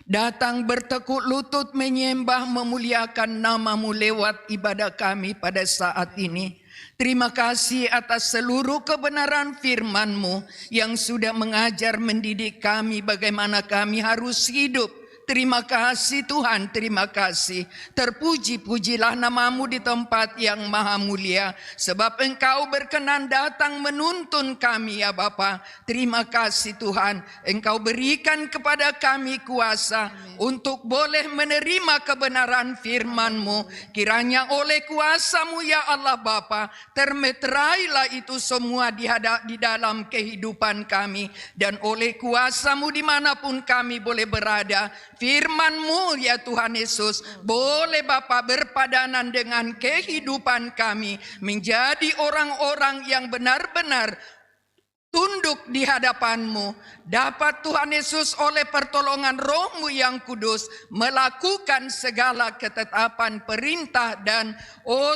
datang bertekuk lutut menyembah memuliakan nama-Mu lewat ibadah kami pada saat ini. Terima kasih atas seluruh kebenaran firman-Mu yang sudah mengajar mendidik kami bagaimana kami harus hidup. Terima kasih Tuhan, terima kasih. Terpuji-pujilah nama-Mu di tempat yang maha mulia. Sebab Engkau berkenan datang menuntun kami ya Bapa. Terima kasih Tuhan. Engkau berikan kepada kami kuasa untuk boleh menerima kebenaran firman-Mu. Kiranya oleh kuasa-Mu ya Allah Bapa, termeterailah itu semua di dalam kehidupan kami. Dan oleh kuasa-Mu dimanapun kami boleh berada, firman-Mu ya Tuhan Yesus boleh Bapa berpadanan dengan kehidupan kami, menjadi orang-orang yang benar-benar tunduk di hadapan-Mu. Dapat Tuhan Yesus oleh pertolongan Roh-Mu yang kudus melakukan segala ketetapan perintah dan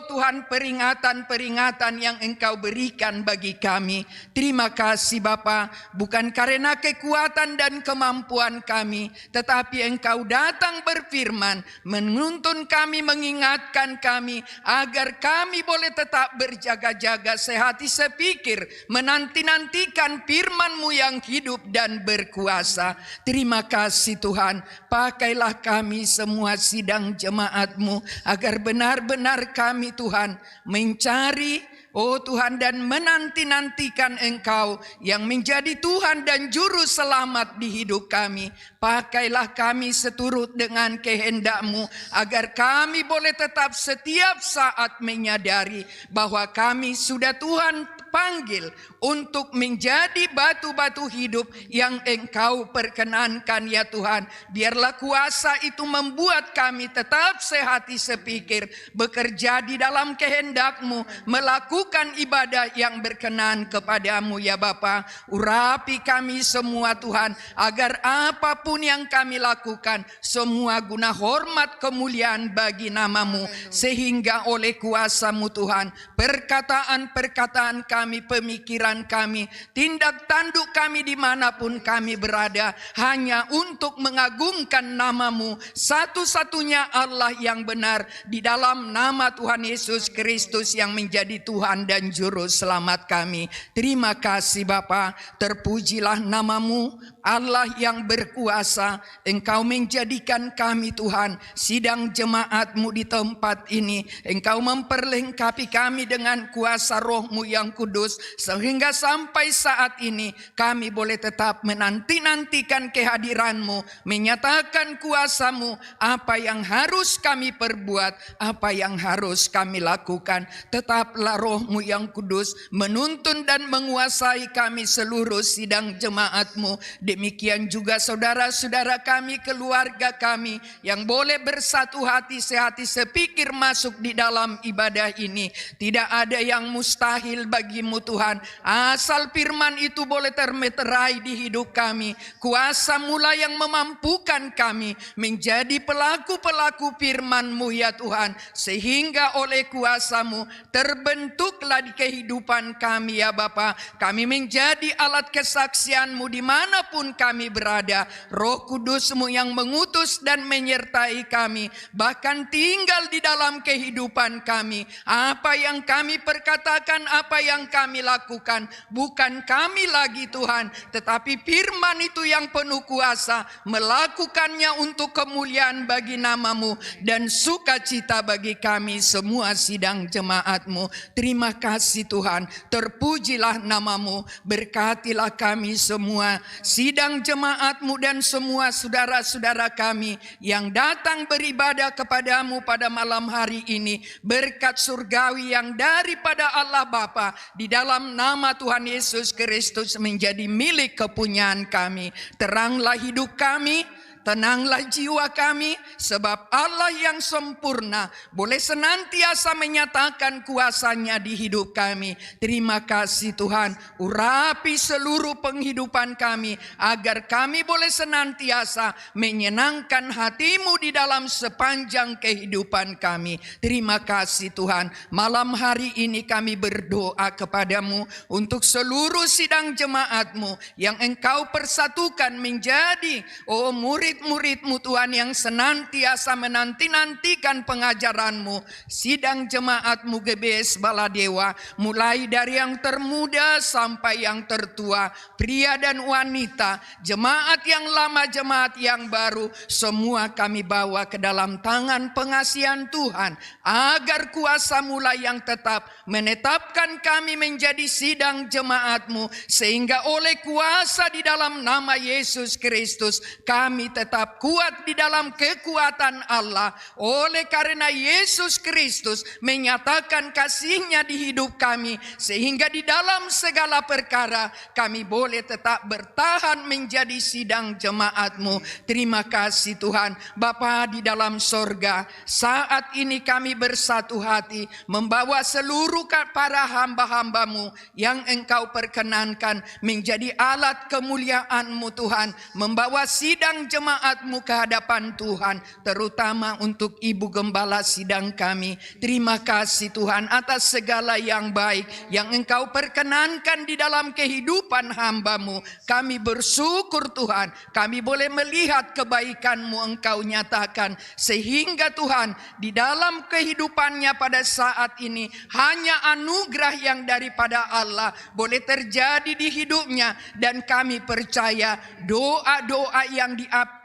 Tuhan peringatan-peringatan yang Engkau berikan bagi kami. Terima kasih Bapa, bukan karena kekuatan dan kemampuan kami, tetapi Engkau datang berfirman, menuntun kami, mengingatkan kami agar kami boleh tetap berjaga-jaga, sehati sepikir, menanti-nantikan firman-Mu yang hidup dan berkuasa. Terima kasih Tuhan, pakailah kami semua sidang jemaat-Mu agar benar-benar kami Tuhan mencari Tuhan dan menanti-nantikan Engkau yang menjadi Tuhan dan Juru Selamat di hidup kami. Pakailah kami seturut dengan kehendak-Mu agar kami boleh tetap setiap saat menyadari bahwa kami sudah Tuhan panggil untuk menjadi batu-batu hidup yang Engkau perkenankan ya Tuhan. Biarlah kuasa itu membuat kami tetap sehati sepikir, bekerja di dalam kehendak-Mu, melakukan ibadah yang berkenan kepadamu ya Bapa. Urapi kami semua Tuhan, agar apapun yang kami lakukan semua guna hormat kemuliaan bagi nama-Mu, sehingga oleh kuasa-Mu Tuhan, perkataan-perkataan kami, pemikiran kami, tindak tanduk kami dimanapun kami berada, hanya untuk mengagungkan nama-Mu, satu-satunya Allah yang benar, di dalam nama Tuhan Yesus Kristus yang menjadi Tuhan dan Juru Selamat kami. Terima kasih Bapa, terpujilah nama-Mu, Allah yang berkuasa. Engkau menjadikan kami Tuhan, sidang jemaat-Mu di tempat ini. Engkau memperlengkapi kami dengan kuasa Roh-Mu yang kudus, sehingga sampai saat ini kami boleh tetap menanti-nantikan kehadiran-Mu, menyatakan kuasa-Mu, apa yang harus kami perbuat, apa yang harus kami lakukan. Tetaplah Roh-Mu yang kudus menuntun dan menguasai kami seluruh sidang jemaat-Mu. Demikian juga saudara-saudara kami, keluarga kami yang boleh bersatu hati, sehati sepikir masuk di dalam ibadah ini. Tidak ada yang mustahil bagi-Mu Tuhan, asal firman itu boleh termeterai di hidup kami. Kuasa mula yang memampukan kami menjadi pelaku-pelaku firman-Mu ya Tuhan, sehingga oleh kuasa-Mu terbentuklah di kehidupan kami ya Bapa. Kami menjadi alat kesaksian-Mu dimanapun kami berada. Roh Kudus-Mu yang mengutus dan menyertai kami, bahkan tinggal di dalam kehidupan kami. Apa yang kami perkatakan, apa yang kami lakukan, bukan kami lagi Tuhan, tetapi firman itu yang penuh kuasa, melakukannya untuk kemuliaan bagi nama-Mu dan sukacita bagi kami semua sidang jemaat-Mu. Terima kasih Tuhan, terpujilah nama-Mu, berkatilah kami semua sidang jemaat-Mu dan semua saudara-saudara kami yang datang beribadah kepada-Mu pada malam hari ini. Berkat surgawi yang daripada Allah Bapa di dalam nama Tuhan Yesus Kristus menjadi milik kepunyaan kami. Teranglah hidup kami, Tenanglah jiwa kami, sebab Allah yang sempurna boleh senantiasa menyatakan kuasa-Nya di hidup kami. Terima kasih Tuhan, urapi seluruh penghidupan kami, agar kami boleh senantiasa menyenangkan hati-Mu di dalam sepanjang kehidupan kami. Terima kasih Tuhan, malam hari ini kami berdoa kepada-Mu untuk seluruh sidang jemaat-Mu yang Engkau persatukan menjadi murid-murid-Mu Tuhan, yang senantiasa menanti-nantikan pengajaran-Mu. Sidang jemaat-Mu GBS Baladewa, mulai dari yang termuda sampai yang tertua, pria dan wanita, jemaat yang lama, jemaat yang baru, semua kami bawa ke dalam tangan pengasihan Tuhan, agar kuasa-Mu lah yang tetap menetapkan kami menjadi sidang jemaat-Mu, sehingga oleh kuasa di dalam nama Yesus Kristus kami tetap kuat di dalam kekuatan Allah. Oleh karena Yesus Kristus menyatakan kasih-Nya di hidup kami, sehingga di dalam segala perkara kami boleh tetap bertahan menjadi sidang jemaat-Mu. Terima kasih Tuhan. Bapa di dalam sorga, saat ini kami bersatu hati membawa seluruh para hamba-hamba-Mu yang Engkau perkenankan menjadi alat kemuliaan-Mu Tuhan, membawa sidang jemaat-Mu ke hadapan Tuhan, terutama untuk Ibu Gembala sidang kami. Terima kasih Tuhan atas segala yang baik yang Engkau perkenankan di dalam kehidupan hamba-Mu. Kami bersyukur Tuhan, kami boleh melihat kebaikan-Mu Engkau nyatakan, sehingga Tuhan di dalam kehidupannya pada saat ini hanya anugerah yang daripada Allah boleh terjadi di hidupnya. Dan kami percaya doa-doa yang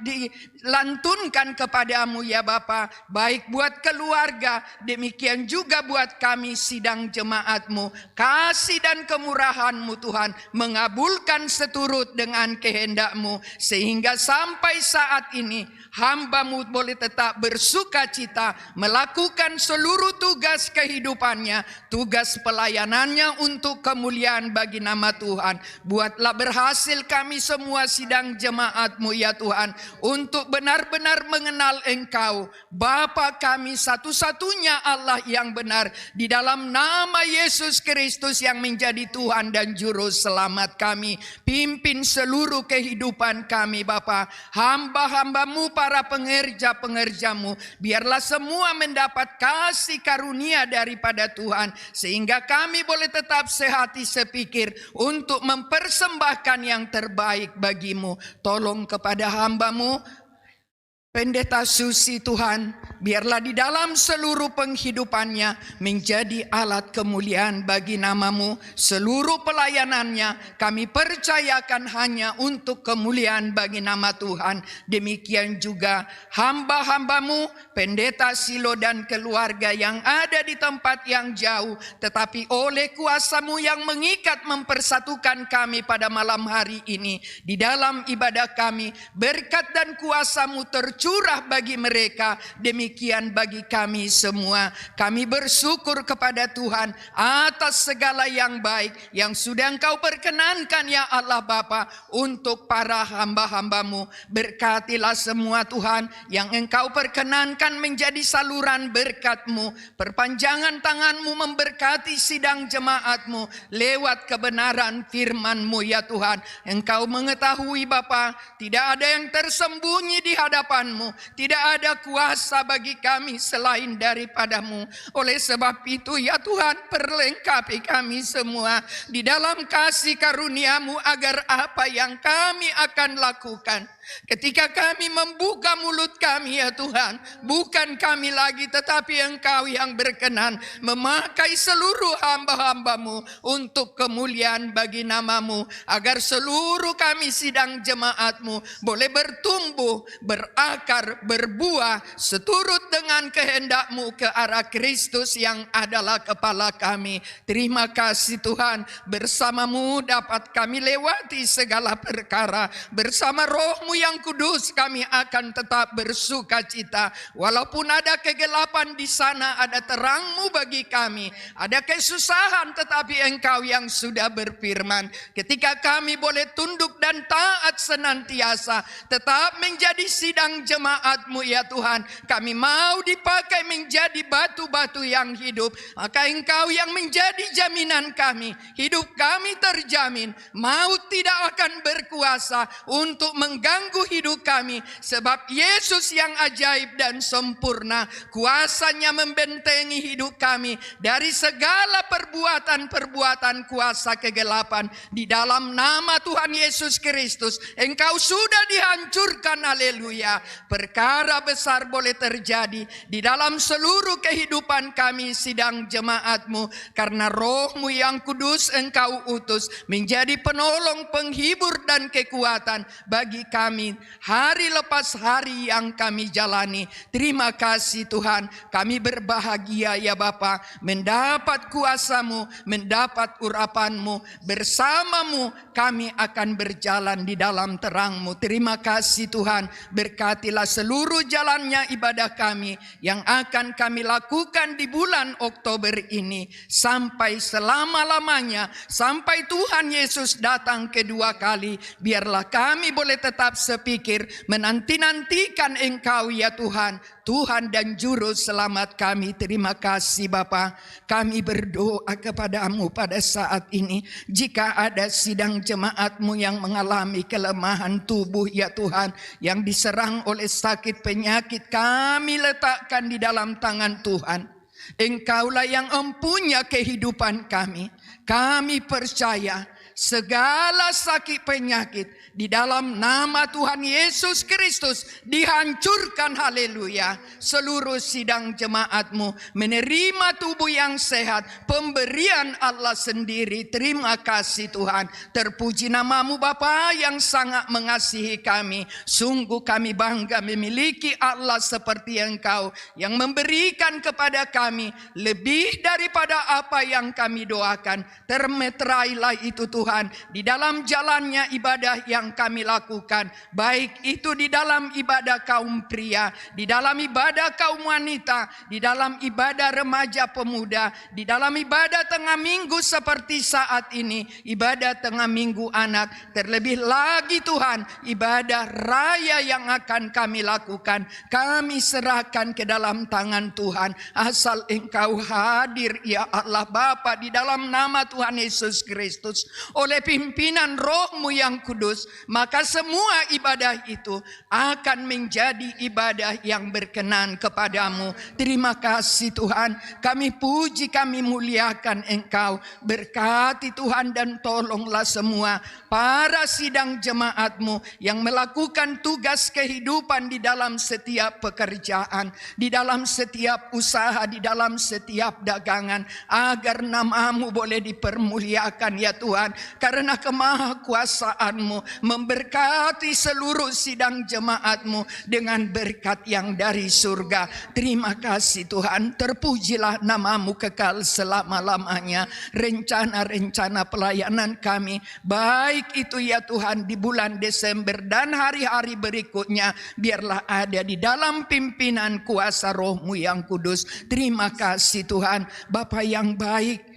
dilantunkan kepada-Mu ya Bapa, baik buat keluarga, demikian juga buat kami sidang jemaat-Mu. Kasih dan kemurahan-Mu Tuhan mengabulkan seturut dengan kehendak-Mu, sehingga sampai saat ini hamba-Mu boleh tetap bersuka cita melakukan seluruh tugas kehidupannya, tugas pelayanannya untuk kemuliaan bagi nama Tuhan. Buatlah berhasil kami semua sidang jemaat-Mu ya Tuhan, untuk benar-benar mengenal Engkau, Bapa kami satu-satunya Allah yang benar, di dalam nama Yesus Kristus yang menjadi Tuhan dan Juru Selamat kami. Pimpin seluruh kehidupan kami Bapa, hamba-hamba-Mu, para pengerja-pengerja-Mu, biarlah semua mendapat kasih karunia daripada Tuhan, sehingga kami boleh tetap sehati sepikir untuk mempersembahkan yang terbaik bagi-Mu. Tolong kepada hamba-Mu Pendeta Susi Tuhan, biarlah di dalam seluruh penghidupannya menjadi alat kemuliaan bagi nama-Mu. Seluruh pelayanannya kami percayakan hanya untuk kemuliaan bagi nama Tuhan. Demikian juga hamba-hamba-Mu, Pendeta Silo dan keluarga yang ada di tempat yang jauh, tetapi oleh kuasa-Mu yang mengikat mempersatukan kami pada malam hari ini di dalam ibadah kami, berkat dan kuasa-Mu curah bagi mereka, demikian bagi kami semua. Kami bersyukur kepada Tuhan atas segala yang baik yang sudah Engkau perkenankan ya Allah Bapa untuk para hamba-hamba-Mu. Berkatilah semua Tuhan yang Engkau perkenankan menjadi saluran berkat-Mu. Perpanjangan tangan-Mu memberkati sidang jemaat-Mu lewat kebenaran firman-Mu ya Tuhan. Engkau mengetahui Bapa, tidak ada yang tersembunyi di hadapan-Mu, tidak ada kuasa bagi kami selain daripada-Mu. Oleh sebab itu ya Tuhan, perlengkapi kami semua di dalam kasih karunia-Mu, agar apa yang kami akan lakukan ketika kami membuka mulut kami ya Tuhan, bukan kami lagi tetapi Engkau yang berkenan memakai seluruh hamba-hamba-Mu untuk kemuliaan bagi nama-Mu, agar seluruh kami sidang jemaat-Mu boleh bertumbuh, berakar, berbuah seturut dengan kehendak-Mu ke arah Kristus yang adalah kepala kami. Terima kasih Tuhan, bersama-Mu dapat kami lewati segala perkara, bersama Roh-Mu Roh-Mu yang kudus, kami akan tetap bersuka cita. Walaupun ada kegelapan di sana, ada terang-Mu bagi kami. Ada kesusahan, tetapi Engkau yang sudah berfirman, ketika kami boleh tunduk dan taat senantiasa, tetap menjadi sidang jemaat-Mu ya Tuhan. Kami mau dipakai menjadi batu-batu yang hidup. Maka Engkau yang menjadi jaminan kami. Hidup kami terjamin. Maut tidak akan berkuasa untuk mengganggu hidup kami, sebab Yesus yang ajaib dan sempurna, kuasanya membentengi hidup kami dari segala perbuatan-perbuatan kuasa kegelapan. Di dalam nama Tuhan Yesus Kristus, Engkau sudah dihancurkan, haleluya. Perkara besar boleh terjadi di dalam seluruh kehidupan kami sidang jemaat-Mu, karena Roh-Mu yang kudus Engkau utus menjadi penolong, penghibur dan kekuatan bagi kami hari lepas hari yang kami jalani. Terima kasih Tuhan, kami berbahagia ya Bapa, mendapat kuasa-Mu, mendapat urapan-Mu. Bersama-Mu kami akan berjalan di dalam terang-Mu. Terima kasih Tuhan, berkatilah seluruh jalannya ibadah kami yang akan kami lakukan di bulan Oktober ini sampai selama-lamanya, sampai Tuhan Yesus datang kedua kali. Biarlah kami boleh tetap sepikir menanti-nantikan Engkau ya Tuhan, Tuhan dan Juru Selamat kami. Terima kasih Bapa. Kami berdoa kepadamu pada saat ini, jika ada sidang jemaat-Mu yang mengalami kelemahan tubuh ya Tuhan, yang diserang oleh sakit penyakit, kami letakkan di dalam tangan Tuhan. Engkaulah yang mempunyai kehidupan kami. Kami percaya segala sakit penyakit di dalam nama Tuhan Yesus Kristus dihancurkan, haleluya. Seluruh sidang jemaat-Mu menerima tubuh yang sehat, pemberian Allah sendiri. Terima kasih Tuhan. Terpuji nama-Mu Bapa yang sangat mengasihi kami. Sungguh kami bangga memiliki Allah seperti Engkau, yang memberikan kepada kami lebih daripada apa yang kami doakan. Termeterailah itu Tuhan di dalam jalannya ibadah yang kami lakukan, baik itu di dalam ibadah kaum pria, di dalam ibadah kaum wanita, di dalam ibadah remaja pemuda, di dalam ibadah tengah minggu seperti saat ini, ibadah tengah minggu anak, terlebih lagi Tuhan ibadah raya yang akan kami lakukan. Kami serahkan ke dalam tangan Tuhan, asal Engkau hadir ya Allah Bapa di dalam nama Tuhan Yesus Kristus. Oleh pimpinan Roh-Mu yang kudus, maka semua ibadah itu akan menjadi ibadah yang berkenan kepadamu. Terima kasih Tuhan, kami puji, kami muliakan Engkau. Berkati Tuhan dan tolonglah semua para sidang jemaat-Mu yang melakukan tugas kehidupan di dalam setiap pekerjaan, di dalam setiap usaha, di dalam setiap dagangan, agar nama-Mu boleh dipermuliakan ya Tuhan. Karena kemahakuasaan-Mu memberkati seluruh sidang jemaat-Mu dengan berkat yang dari surga. Terima kasih Tuhan, terpujilah nama-Mu kekal selama-lamanya. Rencana-rencana pelayanan kami, baik itu ya Tuhan di bulan Desember dan hari-hari berikutnya, biarlah ada di dalam pimpinan kuasa Roh-Mu yang kudus. Terima kasih Tuhan, Bapa yang baik,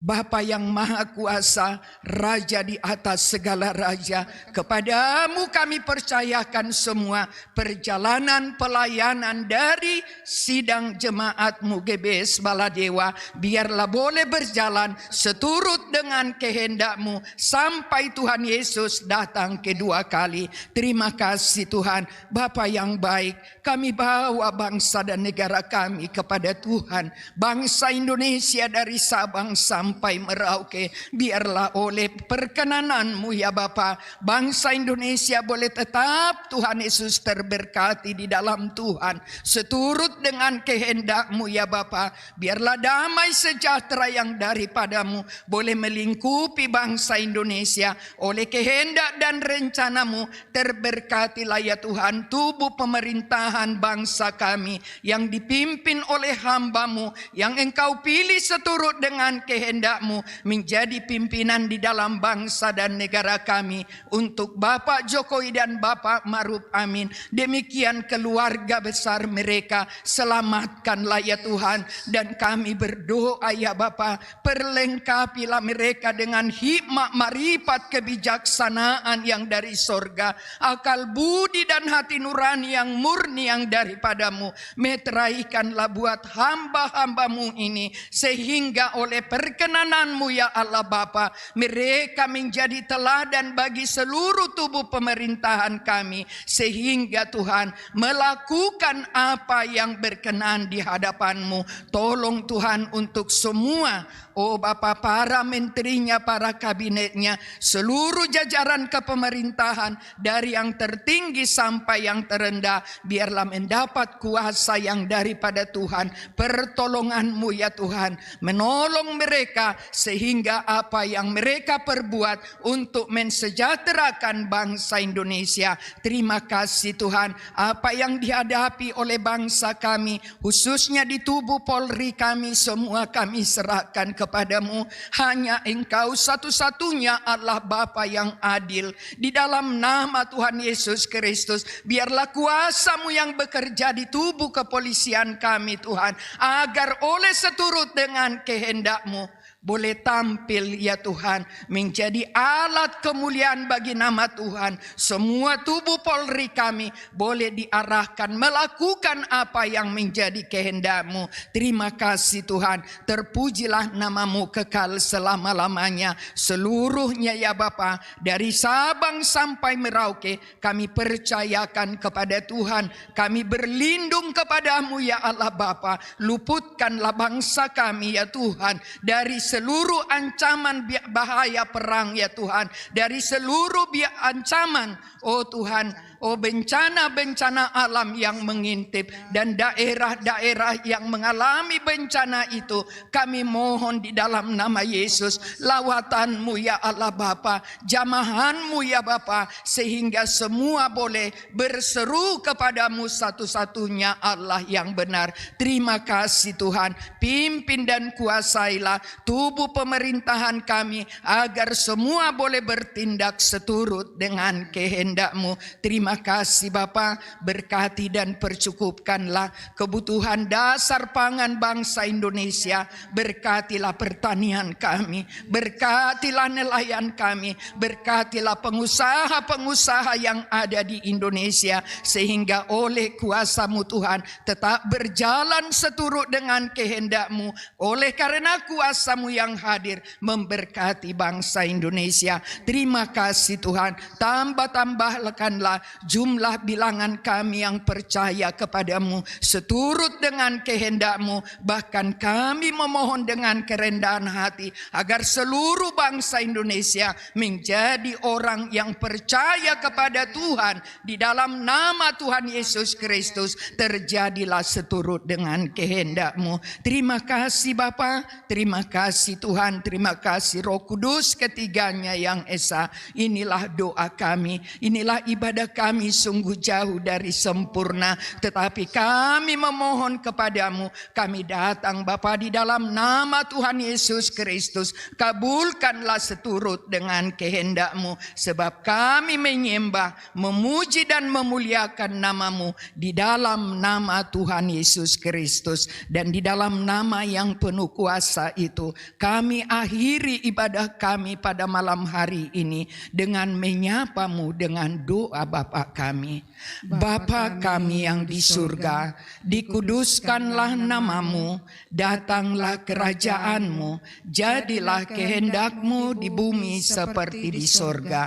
Bapa yang maha kuasa, Raja di atas segala raja. Kepadamu kami percayakan semua perjalanan pelayanan dari sidang jemaat-Mu GBS Baladewa. Biarlah boleh berjalan seturut dengan kehendak-Mu sampai Tuhan Yesus datang kedua kali. Terima kasih Tuhan, Bapa yang baik. Kami bawa bangsa dan negara kami kepada Tuhan. Bangsa Indonesia dari Sabang sampai Merauke, biarlah oleh perkenanan-Mu ya Bapa, bangsa Indonesia boleh tetap Tuhan Yesus terberkati di dalam Tuhan, seturut dengan kehendak-Mu ya Bapa. Biarlah damai sejahtera yang daripada-Mu boleh melingkupi bangsa Indonesia. Oleh kehendak dan rencana-Mu terberkatilah ya Tuhan tubuh pemerintahan bangsa kami yang dipimpin oleh hamba-Mu yang Engkau pilih seturut dengan kehendak kehendak-Mu menjadi pimpinan di dalam bangsa dan negara kami. Untuk Bapak Jokowi dan Bapak Maruf Amin, demikian keluarga besar mereka, selamatkanlah ya Tuhan. Dan kami berdoa ya Bapa, perlengkapilah mereka dengan hikmat, marifat, kebijaksanaan yang dari sorga, akal budi dan hati nurani yang murni yang daripadamu. Meteraikanlah buat hamba-hambamu ini, sehingga oleh perkenananmu ya Allah Bapa, mereka menjadi teladan bagi seluruh tubuh pemerintahan kami, sehingga Tuhan melakukan apa yang berkenan di hadapanmu. Tolong Tuhan untuk semua, oh Bapa, para menterinya, para kabinetnya, seluruh jajaran kepemerintahan dari yang tertinggi sampai yang terendah, biarlah mendapat kuasa yang daripada Tuhan. Pertolongan-Mu ya Tuhan, menolong mereka sehingga apa yang mereka perbuat untuk mensejahterakan bangsa Indonesia. Terima kasih Tuhan, apa yang dihadapi oleh bangsa kami, khususnya di tubuh Polri kami, semua kami serahkan kepadamu. Hanya Engkau satu-satunya Allah Bapa yang adil. Di dalam nama Tuhan Yesus Kristus, biarlah kuasa-Mu yang bekerja di tubuh kepolisian kami Tuhan, agar oleh seturut dengan kehendak-Mu boleh tampil ya Tuhan, menjadi alat kemuliaan bagi nama Tuhan. Semua tubuh Polri kami boleh diarahkan melakukan apa yang menjadi kehendak-Mu. Terima kasih Tuhan, terpujilah nama-Mu kekal selama-lamanya. Seluruhnya ya Bapa, dari Sabang sampai Merauke, kami percayakan kepada Tuhan. Kami berlindung kepadamu ya Allah Bapa. Luputkanlah bangsa kami ya Tuhan dari seluruh ancaman bahaya perang ya Tuhan, dari seluruh ancaman oh Tuhan, oh bencana-bencana alam yang mengintip, dan daerah-daerah yang mengalami bencana itu, kami mohon di dalam nama Yesus, lawatan-Mu ya Allah Bapa, jamahan-Mu ya Bapa, sehingga semua boleh berseru kepadamu satu-satunya Allah yang benar. Terima kasih Tuhan, pimpin dan kuasailah tubuh pemerintahan kami, agar semua boleh bertindak seturut dengan kehendak-Mu. Terima kasih Bapa, berkati dan percukupkanlah kebutuhan dasar pangan bangsa Indonesia. Berkatilah pertanian kami, berkatilah nelayan kami, berkatilah pengusaha-pengusaha yang ada di Indonesia, sehingga oleh kuasa-Mu Tuhan tetap berjalan seturut dengan kehendak-Mu. Oleh karena kuasa-Mu yang hadir memberkati bangsa Indonesia. Terima kasih Tuhan, tambah-tambahkanlah jumlah bilangan kami yang percaya kepadamu seturut dengan kehendak-Mu. Bahkan kami memohon dengan kerendahan hati agar seluruh bangsa Indonesia menjadi orang yang percaya kepada Tuhan. Di dalam nama Tuhan Yesus Kristus, terjadilah seturut dengan kehendak-Mu. Terima kasih Bapa, terima kasih Tuhan, terima kasih Roh Kudus ketiganya yang esa. Inilah doa kami, inilah ibadah kami sungguh jauh dari sempurna, tetapi kami memohon kepadamu. Kami datang Bapa di dalam nama Tuhan Yesus Kristus, kabulkanlah seturut dengan kehendak-Mu, sebab kami menyembah, memuji dan memuliakan nama-Mu di dalam nama Tuhan Yesus Kristus. Dan di dalam nama yang penuh kuasa itu, kami akhiri ibadah kami pada malam hari ini dengan menyapa-Mu dengan doa Bapa kami. Bapa kami yang di surga, dikuduskanlah nama-Mu, datanglah kerajaan-Mu, jadilah kehendak-Mu di bumi seperti di surga.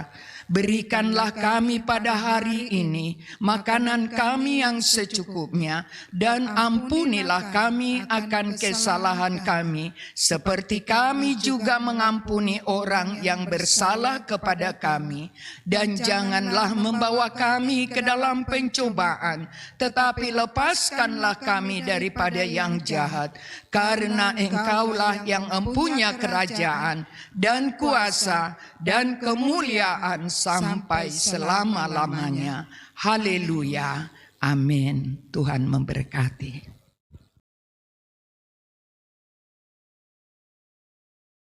Berikanlah kami pada hari ini makanan kami yang secukupnya, dan ampunilah kami akan kesalahan kami, seperti kami juga mengampuni orang yang bersalah kepada kami. Dan janganlah membawa kami ke dalam pencobaan, tetapi lepaskanlah kami daripada yang jahat. Karena Engkaulah yang mempunyai kerajaan dan kuasa dan kemuliaan sampai selama-lamanya. Haleluya. Amin. Tuhan memberkati.